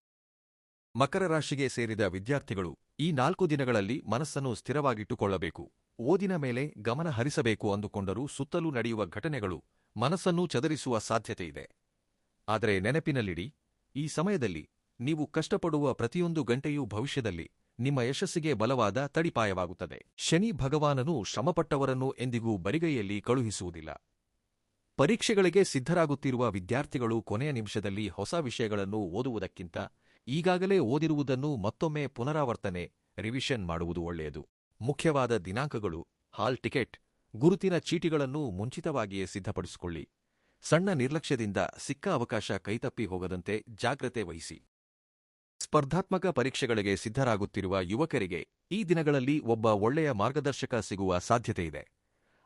ಮಕರ ರಾಶಿಗೆ ಸೇರಿದ ವಿದ್ಯಾರ್ಥಿಗಳು ಈ 4 ದಿನಗಳಲ್ಲಿ ಮನಸ್ಸನ್ನು ಸ್ಥಿರವಾಗಿಟ್ಟುಕೊಳ್ಳಬೇಕು. ಓದಿನ ಮೇಲೆ ಗಮನ ಹರಿಸಬೇಕು ಅಂದುಕೊಂಡರೂ ಸುತ್ತಲೂ ನಡೆಯುವ ಘಟನೆಗಳು ಮನಸ್ಸನ್ನು ಚದರಿಸುವ ಸಾಧ್ಯತೆಯಿದೆ. ಆದರೆ ನೆನಪಿನಲ್ಲಿಡಿ, ಈ ಸಮಯದಲ್ಲಿ ನೀವು ಕಷ್ಟಪಡುವ ಪ್ರತಿಯೊಂದು ಗಂಟೆಯೂ ಭವಿಷ್ಯದಲ್ಲಿ ನಿಮ್ಮ ಯಶಸ್ಸಿಗೆ ಬಲವಾದ ತಡಿಪಾಯವಾಗುತ್ತದೆ. ಶನಿ ಭಗವಾನನು ಶ್ರಮಪಟ್ಟವರನ್ನು ಎಂದಿಗೂ ಬರಿಗೈಯಲ್ಲಿ ಕಳುಹಿಸುವುದಿಲ್ಲ. ಪರೀಕ್ಷೆಗಳಿಗೆ ಸಿದ್ಧರಾಗುತ್ತಿರುವ ವಿದ್ಯಾರ್ಥಿಗಳು ಕೊನೆಯ ನಿಮಿಷದಲ್ಲಿ ಹೊಸ ವಿಷಯಗಳನ್ನು ಓದುವುದಕ್ಕಿಂತ ಈಗಾಗಲೇ ಓದಿರುವುದನ್ನು ಮತ್ತೊಮ್ಮೆ ಪುನರಾವರ್ತನೆ, ರಿವಿಷನ್ ಮಾಡುವುದು ಒಳ್ಳೆಯದು. ಮುಖ್ಯವಾದ ದಿನಾಂಕಗಳು, ಹಾಲ್ ಟಿಕೆಟ್, ಗುರುತಿನ ಚೀಟಿಗಳನ್ನು ಮುಂಚಿತವಾಗಿಯೇ ಸಿದ್ಧಪಡಿಸಿಕೊಳ್ಳಿ. ಸಣ್ಣ ನಿರ್ಲಕ್ಷ್ಯದಿಂದ ಸಿಕ್ಕ ಅವಕಾಶ ಕೈತಪ್ಪಿ ಹೋಗದಂತೆ ಜಾಗ್ರತೆ ವಹಿಸಿ. ಸ್ಪರ್ಧಾತ್ಮಕ ಪರೀಕ್ಷೆಗಳಿಗೆ ಸಿದ್ಧರಾಗುತ್ತಿರುವ ಯುವಕರಿಗೆ ಈ ದಿನಗಳಲ್ಲಿ ಒಬ್ಬ ಒಳ್ಳೆಯ ಮಾರ್ಗದರ್ಶಕ ಸಿಗುವ ಸಾಧ್ಯತೆಯಿದೆ.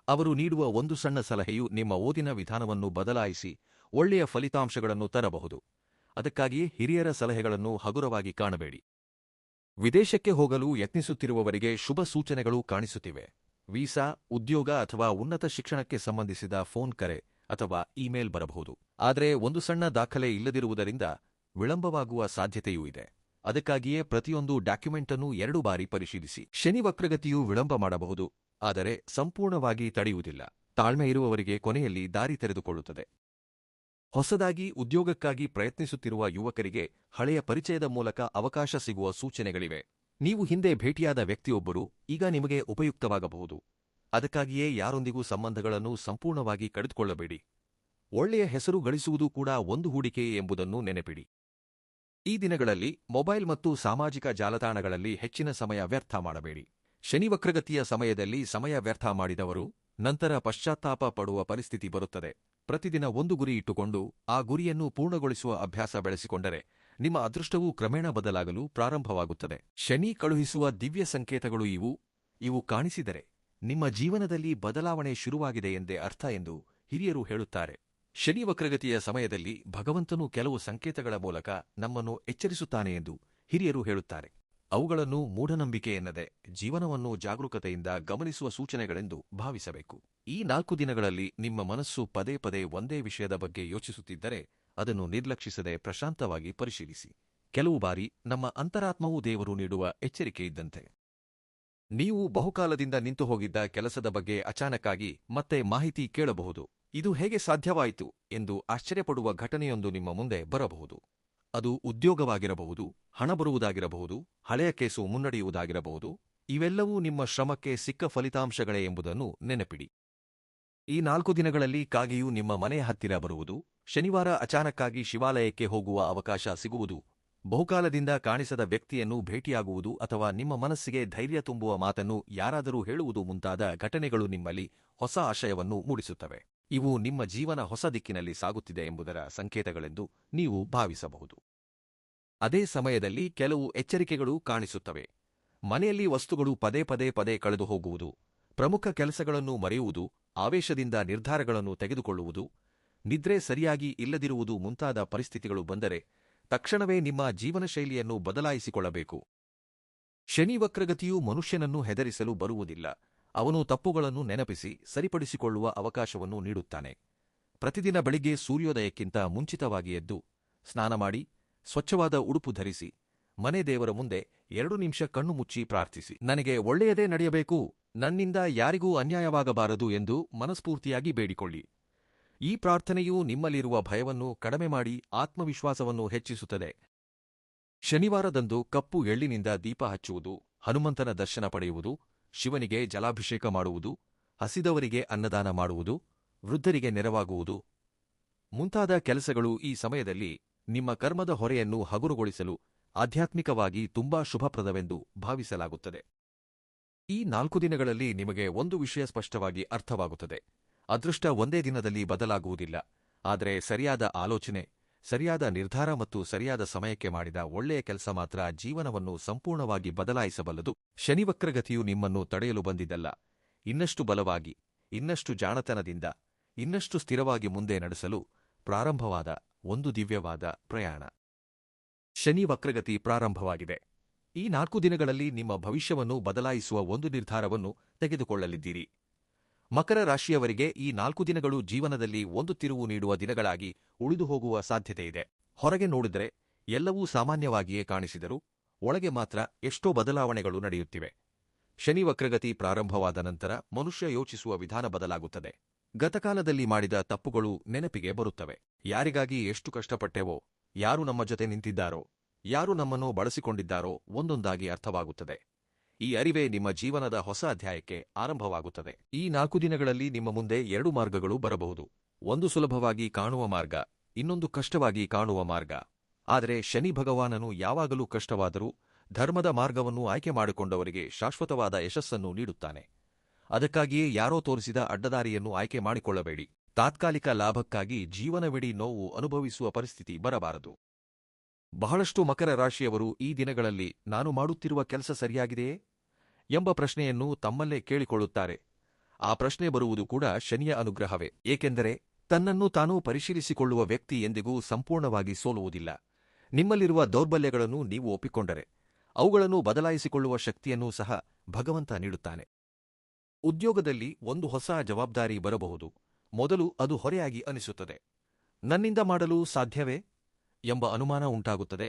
ಅವರು ನೀಡುವ ಒಂದು ಸಣ್ಣ ಸಲಹೆಯು ನಿಮ್ಮ ಓದಿನ ವಿಧಾನವನ್ನು ಬದಲಾಯಿಸಿ ಒಳ್ಳೆಯ ಫಲಿತಾಂಶಗಳನ್ನು ತರಬಹುದು. ಅದಕ್ಕಾಗಿಯೇ ಹಿರಿಯರ ಸಲಹೆಗಳನ್ನು ಹಗುರವಾಗಿ ಕಾಣಬೇಡಿ. ವಿದೇಶಕ್ಕೆ ಹೋಗಲು ಯತ್ನಿಸುತ್ತಿರುವವರಿಗೆ ಶುಭ ಸೂಚನೆಗಳು ಕಾಣಿಸುತ್ತಿವೆ. ವೀಸಾ, ಉದ್ಯೋಗ ಅಥವಾ ಉನ್ನತ ಶಿಕ್ಷಣಕ್ಕೆ ಸಂಬಂಧಿಸಿದ ಫೋನ್ ಕರೆ ಅಥವಾ ಇಮೇಲ್ ಬರಬಹುದು. ಆದರೆ ಒಂದು ಸಣ್ಣ ದಾಖಲೆ ಇಲ್ಲದಿರುವುದರಿಂದ ವಿಳಂಬವಾಗುವ ಸಾಧ್ಯತೆಯೂ ಇದೆ. ಅದಕ್ಕಾಗಿಯೇ ಪ್ರತಿಯೊಂದು ಡಾಕ್ಯುಮೆಂಟನ್ನು 2 ಬಾರಿ ಪರಿಶೀಲಿಸಿ. ಶನಿ ವಕ್ರಗತಿಯು ವಿಳಂಬ ಮಾಡಬಹುದು, ಆದರೆ ಸಂಪೂರ್ಣವಾಗಿ ತಡೆಯುವುದಿಲ್ಲ. ತಾಳ್ಮೆ ಇರುವವರಿಗೆ ಕೊನೆಯಲ್ಲಿ ದಾರಿ ತೆರೆದುಕೊಳ್ಳುತ್ತದೆ. ಹೊಸದಾಗಿ ಉದ್ಯೋಗಕ್ಕಾಗಿ ಪ್ರಯತ್ನಿಸುತ್ತಿರುವ ಯುವಕರಿಗೆ ಹಳೆಯ ಪರಿಚಯದ ಮೂಲಕ ಅವಕಾಶ ಸಿಗುವ ಸೂಚನೆಗಳಿವೆ. ನೀವು ಹಿಂದೆ ಭೇಟಿಯಾದ ವ್ಯಕ್ತಿಯೊಬ್ಬರು ಈಗ ನಿಮಗೆ ಉಪಯುಕ್ತವಾಗಬಹುದು. ಅದಕ್ಕಾಗಿಯೇ ಯಾರೊಂದಿಗೂ ಸಂಬಂಧಗಳನ್ನು ಸಂಪೂರ್ಣವಾಗಿ ಕಡಿದುಕೊಳ್ಳಬೇಡಿ. ಒಳ್ಳೆಯ ಹೆಸರು ಗಳಿಸುವುದು ಕೂಡ ಒಂದು ಹೂಡಿಕೆಯೇ ಎಂಬುದನ್ನು ನೆನಪಿಡಿ. ಈ ದಿನಗಳಲ್ಲಿ ಮೊಬೈಲ್ ಮತ್ತು ಸಾಮಾಜಿಕ ಜಾಲತಾಣಗಳಲ್ಲಿ ಹೆಚ್ಚಿನ ಸಮಯ ವ್ಯರ್ಥ ಮಾಡಬೇಡಿ. ಶನಿ ವಕ್ರಗತಿಯ ಸಮಯದಲ್ಲಿ ಸಮಯ ವ್ಯರ್ಥ ಮಾಡಿದವರು ನಂತರ ಪಶ್ಚಾತ್ತಾಪ ಪಡುವ ಪರಿಸ್ಥಿತಿ ಬರುತ್ತದೆ. ಪ್ರತಿದಿನ ಒಂದು ಗುರಿ ಇಟ್ಟುಕೊಂಡು ಆ ಗುರಿಯನ್ನು ಪೂರ್ಣಗೊಳಿಸುವ ಅಭ್ಯಾಸ ಬೆಳೆಸಿಕೊಂಡರೆ ನಿಮ್ಮ ಅದೃಷ್ಟವೂ ಕ್ರಮೇಣ ಬದಲಾಗಲು ಪ್ರಾರಂಭವಾಗುತ್ತದೆ. ಶನಿ ಕಳುಹಿಸುವ ದಿವ್ಯ ಸಂಕೇತಗಳು ಇವು ಕಾಣಿಸಿದರೆ ನಿಮ್ಮ ಜೀವನದಲ್ಲಿ ಬದಲಾವಣೆ ಶುರುವಾಗಿದೆ ಎಂದೇ ಅರ್ಥ ಎಂದು ಹಿರಿಯರು ಹೇಳುತ್ತಾರೆ. ಶನಿ ವಕ್ರಗತಿಯ ಸಮಯದಲ್ಲಿ ಭಗವಂತನು ಕೆಲವು ಸಂಕೇತಗಳ ಮೂಲಕ ನಮ್ಮನ್ನು ಎಚ್ಚರಿಸುತ್ತಾನೆ ಎಂದು ಹಿರಿಯರು ಹೇಳುತ್ತಾರೆ. ಅವುಗಳನ್ನು ಮೂಢನಂಬಿಕೆ ಎನ್ನದೆ ಜೀವನವನ್ನು ಜಾಗರೂಕತೆಯಿಂದ ಗಮನಿಸುವ ಸೂಚನೆಗಳೆಂದು ಭಾವಿಸಬೇಕು. ಈ 4 ದಿನಗಳಲ್ಲಿ ನಿಮ್ಮ ಮನಸ್ಸು ಪದೇ ಪದೇ ಒಂದೇ ವಿಷಯದ ಬಗ್ಗೆ ಯೋಚಿಸುತ್ತಿದ್ದರೆ ಅದನ್ನು ನಿರ್ಲಕ್ಷಿಸದೆ ಪ್ರಶಾಂತವಾಗಿ ಪರಿಶೀಲಿಸಿ. ಕೆಲವು ಬಾರಿ ನಮ್ಮ ಅಂತರಾತ್ಮವು ದೇವರು ನೀಡುವ ಎಚ್ಚರಿಕೆ ಇದ್ದಂತೆ. ನೀವು ಬಹುಕಾಲದಿಂದ ನಿಂತು ಹೋಗಿದ್ದ ಕೆಲಸದ ಬಗ್ಗೆ ಅಚಾನಕ್ಕಾಗಿ ಮತ್ತೆ ಮಾಹಿತಿ ಕೇಳಬಹುದು. ಇದು ಹೇಗೆ ಸಾಧ್ಯವಾಯಿತು ಎಂದು ಆಶ್ಚರ್ಯಪಡುವ ಘಟನೆಯೊಂದು ನಿಮ್ಮ ಮುಂದೆ ಬರಬಹುದು. ಅದು ಉದ್ಯೋಗವಾಗಿರಬಹುದು, ಹಣ ಬರುವುದಾಗಿರಬಹುದು, ಹಳೆಯ ಕೇಸು ಮುನ್ನಡೆಯುವುದಾಗಿರಬಹುದು. ಇವೆಲ್ಲವೂ ನಿಮ್ಮ ಶ್ರಮಕ್ಕೆ ಸಿಕ್ಕ ಫಲಿತಾಂಶಗಳೇ ಎಂಬುದನ್ನು ನೆನಪಿಡಿ. ಈ 4 ದಿನಗಳಲ್ಲಿ ಕಾಗೆಯು ನಿಮ್ಮ ಮನೆಯ ಹತ್ತಿರ ಬರುವುದು, ಶನಿವಾರ ಅಚಾನಕ್ಕಾಗಿ ಶಿವಾಲಯಕ್ಕೆ ಹೋಗುವ ಅವಕಾಶ ಸಿಗುವುದು, ಬಹುಕಾಲದಿಂದ ಕಾಣಿಸದ ವ್ಯಕ್ತಿಯನ್ನು ಭೇಟಿಯಾಗುವುದು ಅಥವಾ ನಿಮ್ಮ ಮನಸ್ಸಿಗೆ ಧೈರ್ಯ ತುಂಬುವ ಮಾತನ್ನು ಯಾರಾದರೂ ಹೇಳುವುದು ಮುಂತಾದ ಘಟನೆಗಳು ನಿಮ್ಮಲ್ಲಿ ಹೊಸ ಆಶಯವನ್ನು ಮೂಡಿಸುತ್ತವೆ. ಇವು ನಿಮ್ಮ ಜೀವನ ಹೊಸ ದಿಕ್ಕಿನಲ್ಲಿ ಸಾಗುತ್ತಿದೆ ಎಂಬುದರ ಸಂಕೇತಗಳೆಂದು ನೀವು ಭಾವಿಸಬಹುದು. ಅದೇ ಸಮಯದಲ್ಲಿ ಕೆಲವು ಎಚ್ಚರಿಕೆಗಳು ಕಾಣಿಸುತ್ತವೆ. ಮನೆಯಲ್ಲಿ ವಸ್ತುಗಳು ಪದೇ ಪದೇ ಕಳೆದು ಹೋಗುವುದು, ಪ್ರಮುಖ ಕೆಲಸಗಳನ್ನು ಮರೆಯುವುದು, ಆವೇಶದಿಂದ ನಿರ್ಧಾರಗಳನ್ನು ತೆಗೆದುಕೊಳ್ಳುವುದು, ನಿದ್ರೆ ಸರಿಯಾಗಿ ಇಲ್ಲದಿರುವುದು ಮುಂತಾದ ಪರಿಸ್ಥಿತಿಗಳು ಬಂದರೆ ತಕ್ಷಣವೇ ನಿಮ್ಮ ಜೀವನಶೈಲಿಯನ್ನು ಬದಲಾಯಿಸಿಕೊಳ್ಳಬೇಕು. ಶನಿ ವಕ್ರಗತಿಯು ಮನುಷ್ಯನನ್ನು ಹೆದರಿಸಲು ಬರುವುದಿಲ್ಲ. ಅವನು ತಪ್ಪುಗಳನ್ನು ನೆನಪಿಸಿ ಸರಿಪಡಿಸಿಕೊಳ್ಳುವ ಅವಕಾಶವನ್ನು ನೀಡುತ್ತಾನೆ. ಪ್ರತಿದಿನ ಬೆಳಿಗ್ಗೆ ಸೂರ್ಯೋದಯಕ್ಕಿಂತ ಮುಂಚಿತವಾಗಿ ಎದ್ದು ಸ್ನಾನ ಮಾಡಿ ಸ್ವಚ್ಛವಾದ ಉಡುಪು ಧರಿಸಿ ಮನೆ ದೇವರ ಮುಂದೆ 2 ನಿಮಿಷ ಕಣ್ಣು ಮುಚ್ಚಿ ಪ್ರಾರ್ಥಿಸಿ. ನನಗೆ ಒಳ್ಳೆಯದೇ ನಡೆಯಬೇಕು, ನನ್ನಿಂದ ಯಾರಿಗೂ ಅನ್ಯಾಯವಾಗಬಾರದು ಎಂದು ಮನಸ್ಫೂರ್ತಿಯಾಗಿ ಬೇಡಿಕೊಳ್ಳಿ. ಈ ಪ್ರಾರ್ಥನೆಯು ನಿಮ್ಮಲ್ಲಿರುವ ಭಯವನ್ನು ಕಡಿಮೆ ಮಾಡಿ ಆತ್ಮವಿಶ್ವಾಸವನ್ನು ಹೆಚ್ಚಿಸುತ್ತದೆ. ಶನಿವಾರದಂದು ಕಪ್ಪು ಎಳ್ಳಿನಿಂದ ದೀಪ ಹಚ್ಚುವುದು, ಹನುಮಂತನ ದರ್ಶನ ಪಡೆಯುವುದು, ಶಿವನಿಗೆ ಜಲಾಭಿಷೇಕ ಮಾಡುವುದು, ಹಸಿದವರಿಗೆ ಅನ್ನದಾನ ಮಾಡುವುದು, ವೃದ್ಧರಿಗೆ ನೆರವಾಗುವುದು ಮುಂತಾದ ಕೆಲಸಗಳು ಈ ಸಮಯದಲ್ಲಿ ನಿಮ್ಮ ಕರ್ಮದ ಹೊರೆಯನ್ನು ಹಗುರಗೊಳಿಸಲು ಆಧ್ಯಾತ್ಮಿಕವಾಗಿ ತುಂಬಾ ಶುಭಪ್ರದವೆಂದು ಭಾವಿಸಲಾಗುತ್ತದೆ. ಈ 4 ದಿನಗಳಲ್ಲಿ ನಿಮಗೆ ಒಂದು ವಿಷಯ ಸ್ಪಷ್ಟವಾಗಿ ಅರ್ಥವಾಗುತ್ತದೆ. ಅದೃಷ್ಟ ಒಂದೇ ದಿನದಲ್ಲಿ ಬದಲಾಗುವುದಿಲ್ಲ. ಆದರೆ ಸರಿಯಾದ ಆಲೋಚನೆ, ಸರಿಯಾದ ನಿರ್ಧಾರ ಮತ್ತು ಸರಿಯಾದ ಸಮಯಕ್ಕೆ ಮಾಡಿದ ಒಳ್ಳೆಯ ಕೆಲಸ ಮಾತ್ರ ಜೀವನವನ್ನು ಸಂಪೂರ್ಣವಾಗಿ ಬದಲಾಯಿಸಬಲ್ಲದು. ಶನಿವಕ್ರಗತಿಯು ನಿಮ್ಮನ್ನು ತಡೆಯಲು ಬಂದಿದ್ದಲ್ಲ, ಇನ್ನಷ್ಟು ಬಲವಾಗಿ, ಇನ್ನಷ್ಟು ಜಾಣತನದಿಂದ, ಇನ್ನಷ್ಟು ಸ್ಥಿರವಾಗಿ ಮುಂದೆ ನಡೆಸಲು ಪ್ರಾರಂಭವಾದ ಒಂದು ದಿವ್ಯವಾದ ಪ್ರಯಾಣ. ಶನಿ ವಕ್ರಗತಿ ಪ್ರಾರಂಭವಾಗಿದೆ. ಈ 4 ದಿನಗಳಲ್ಲಿ ನಿಮ್ಮ ಭವಿಷ್ಯವನ್ನು ಬದಲಾಯಿಸುವ ಒಂದು ನಿರ್ಧಾರವನ್ನು ತೆಗೆದುಕೊಳ್ಳಲಿದ್ದೀರಿ. ಮಕರ ರಾಶಿಯವರಿಗೆ ಈ 4 ದಿನಗಳು ಜೀವನದಲ್ಲಿ ಒಂದು ತಿರುವು ನೀಡುವ ದಿನಗಳಾಗಿ ಉಳಿದುಹೋಗುವ ಸಾಧ್ಯತೆಯಿದೆ. ಹೊರಗೆ ನೋಡಿದರೆ ಎಲ್ಲವೂ ಸಾಮಾನ್ಯವಾಗಿಯೇ ಕಾಣಿಸಿದರೂ ಒಳಗೆ ಮಾತ್ರ ಎಷ್ಟೋ ಬದಲಾವಣೆಗಳು ನಡೆಯುತ್ತಿವೆ. ಶನಿ ವಕ್ರಗತಿ ಪ್ರಾರಂಭವಾದ ನಂತರ ಮನುಷ್ಯ ಯೋಚಿಸುವ ವಿಧಾನ ಬದಲಾಗುತ್ತದೆ. ಗತಕಾಲದಲ್ಲಿ ಮಾಡಿದ ತಪ್ಪುಗಳು ನೆನಪಿಗೆ ಬರುತ್ತವೆ. ಯಾರಿಗಾಗಿ ಎಷ್ಟು ಕಷ್ಟಪಟ್ಟೆವೋ, ಯಾರು ನಮ್ಮ ಜೊತೆ ನಿಂತಿದ್ದಾರೋ, ಯಾರು ನಮ್ಮನ್ನು ಬಳಸಿಕೊಂಡಿದ್ದಾರೋ ಒಂದೊಂದಾಗಿ ಅರ್ಥವಾಗುತ್ತದೆ. ಈ ಅರಿವೇ ನಿಮ್ಮ ಜೀವನದ ಹೊಸ ಅಧ್ಯಾಯಕ್ಕೆ ಆರಂಭವಾಗುತ್ತದೆ. ಈ 4 ದಿನಗಳಲ್ಲಿ ನಿಮ್ಮ ಮುಂದೆ 2 ಮಾರ್ಗಗಳು ಬರಬಹುದು. ಒಂದು ಸುಲಭವಾಗಿ ಕಾಣುವ ಮಾರ್ಗ, ಇನ್ನೊಂದು ಕಷ್ಟವಾಗಿ ಕಾಣುವ ಮಾರ್ಗ. ಆದರೆ ಶನಿ ಭಗವಾನನು ಯಾವಾಗಲೂ ಕಷ್ಟವಾದರೂ ಧರ್ಮದ ಮಾರ್ಗವನ್ನು ಆಯ್ಕೆ ಮಾಡಿಕೊಂಡವರಿಗೆ ಶಾಶ್ವತವಾದ ಯಶಸ್ಸನ್ನು ನೀಡುತ್ತಾನೆ. ಅದಕ್ಕಾಗಿಯೇ ಯಾರೋ ತೋರಿಸಿದ ಅಡ್ಡದಾರಿಯನ್ನು ಆಯ್ಕೆ ಮಾಡಿಕೊಳ್ಳಬೇಡಿ. ತಾತ್ಕಾಲಿಕ ಲಾಭಕ್ಕಾಗಿ ಜೀವನವಿಡೀ ನೋವು ಅನುಭವಿಸುವ ಪರಿಸ್ಥಿತಿ ಬರಬಾರದು. ಬಹಳಷ್ಟು ಮಕರ ರಾಶಿಯವರು ಈ ದಿನಗಳಲ್ಲಿ ನಾನು ಮಾಡುತ್ತಿರುವ ಕೆಲಸ ಸರಿಯಾಗಿದೆಯೇ ಎಂಬ ಪ್ರಶ್ನೆಯನ್ನು ತಮ್ಮಲ್ಲೇ ಕೇಳಿಕೊಳ್ಳುತ್ತಾರೆ. ಆ ಪ್ರಶ್ನೆ ಬರುವುದು ಕೂಡ ಶನಿಯ ಅನುಗ್ರಹವೇ. ಏಕೆಂದರೆ ತನ್ನನ್ನು ತಾನೂ ಪರಿಶೀಲಿಸಿಕೊಳ್ಳುವ ವ್ಯಕ್ತಿ ಎಂದಿಗೂ ಸಂಪೂರ್ಣವಾಗಿ ಸೋಲುವುದಿಲ್ಲ. ನಿಮ್ಮಲ್ಲಿರುವ ದೌರ್ಬಲ್ಯಗಳನ್ನು ನೀವು ಒಪ್ಪಿಕೊಂಡರೆ ಅವುಗಳನ್ನು ಬದಲಾಯಿಸಿಕೊಳ್ಳುವ ಶಕ್ತಿಯನ್ನೂ ಸಹ ಭಗವಂತ ನೀಡುತ್ತಾನೆ. ಉದ್ಯೋಗದಲ್ಲಿ ಒಂದು ಹೊಸ ಜವಾಬ್ದಾರಿ ಬರಬಹುದು. ಮೊದಲು ಅದು ಹೊರೆಯಾಗಿ ಅನಿಸುತ್ತದೆ. ನನ್ನಿಂದ ಮಾಡಲು ಸಾಧ್ಯವೇ ಎಂಬ ಅನುಮಾನ ಉಂಟಾಗುತ್ತದೆ.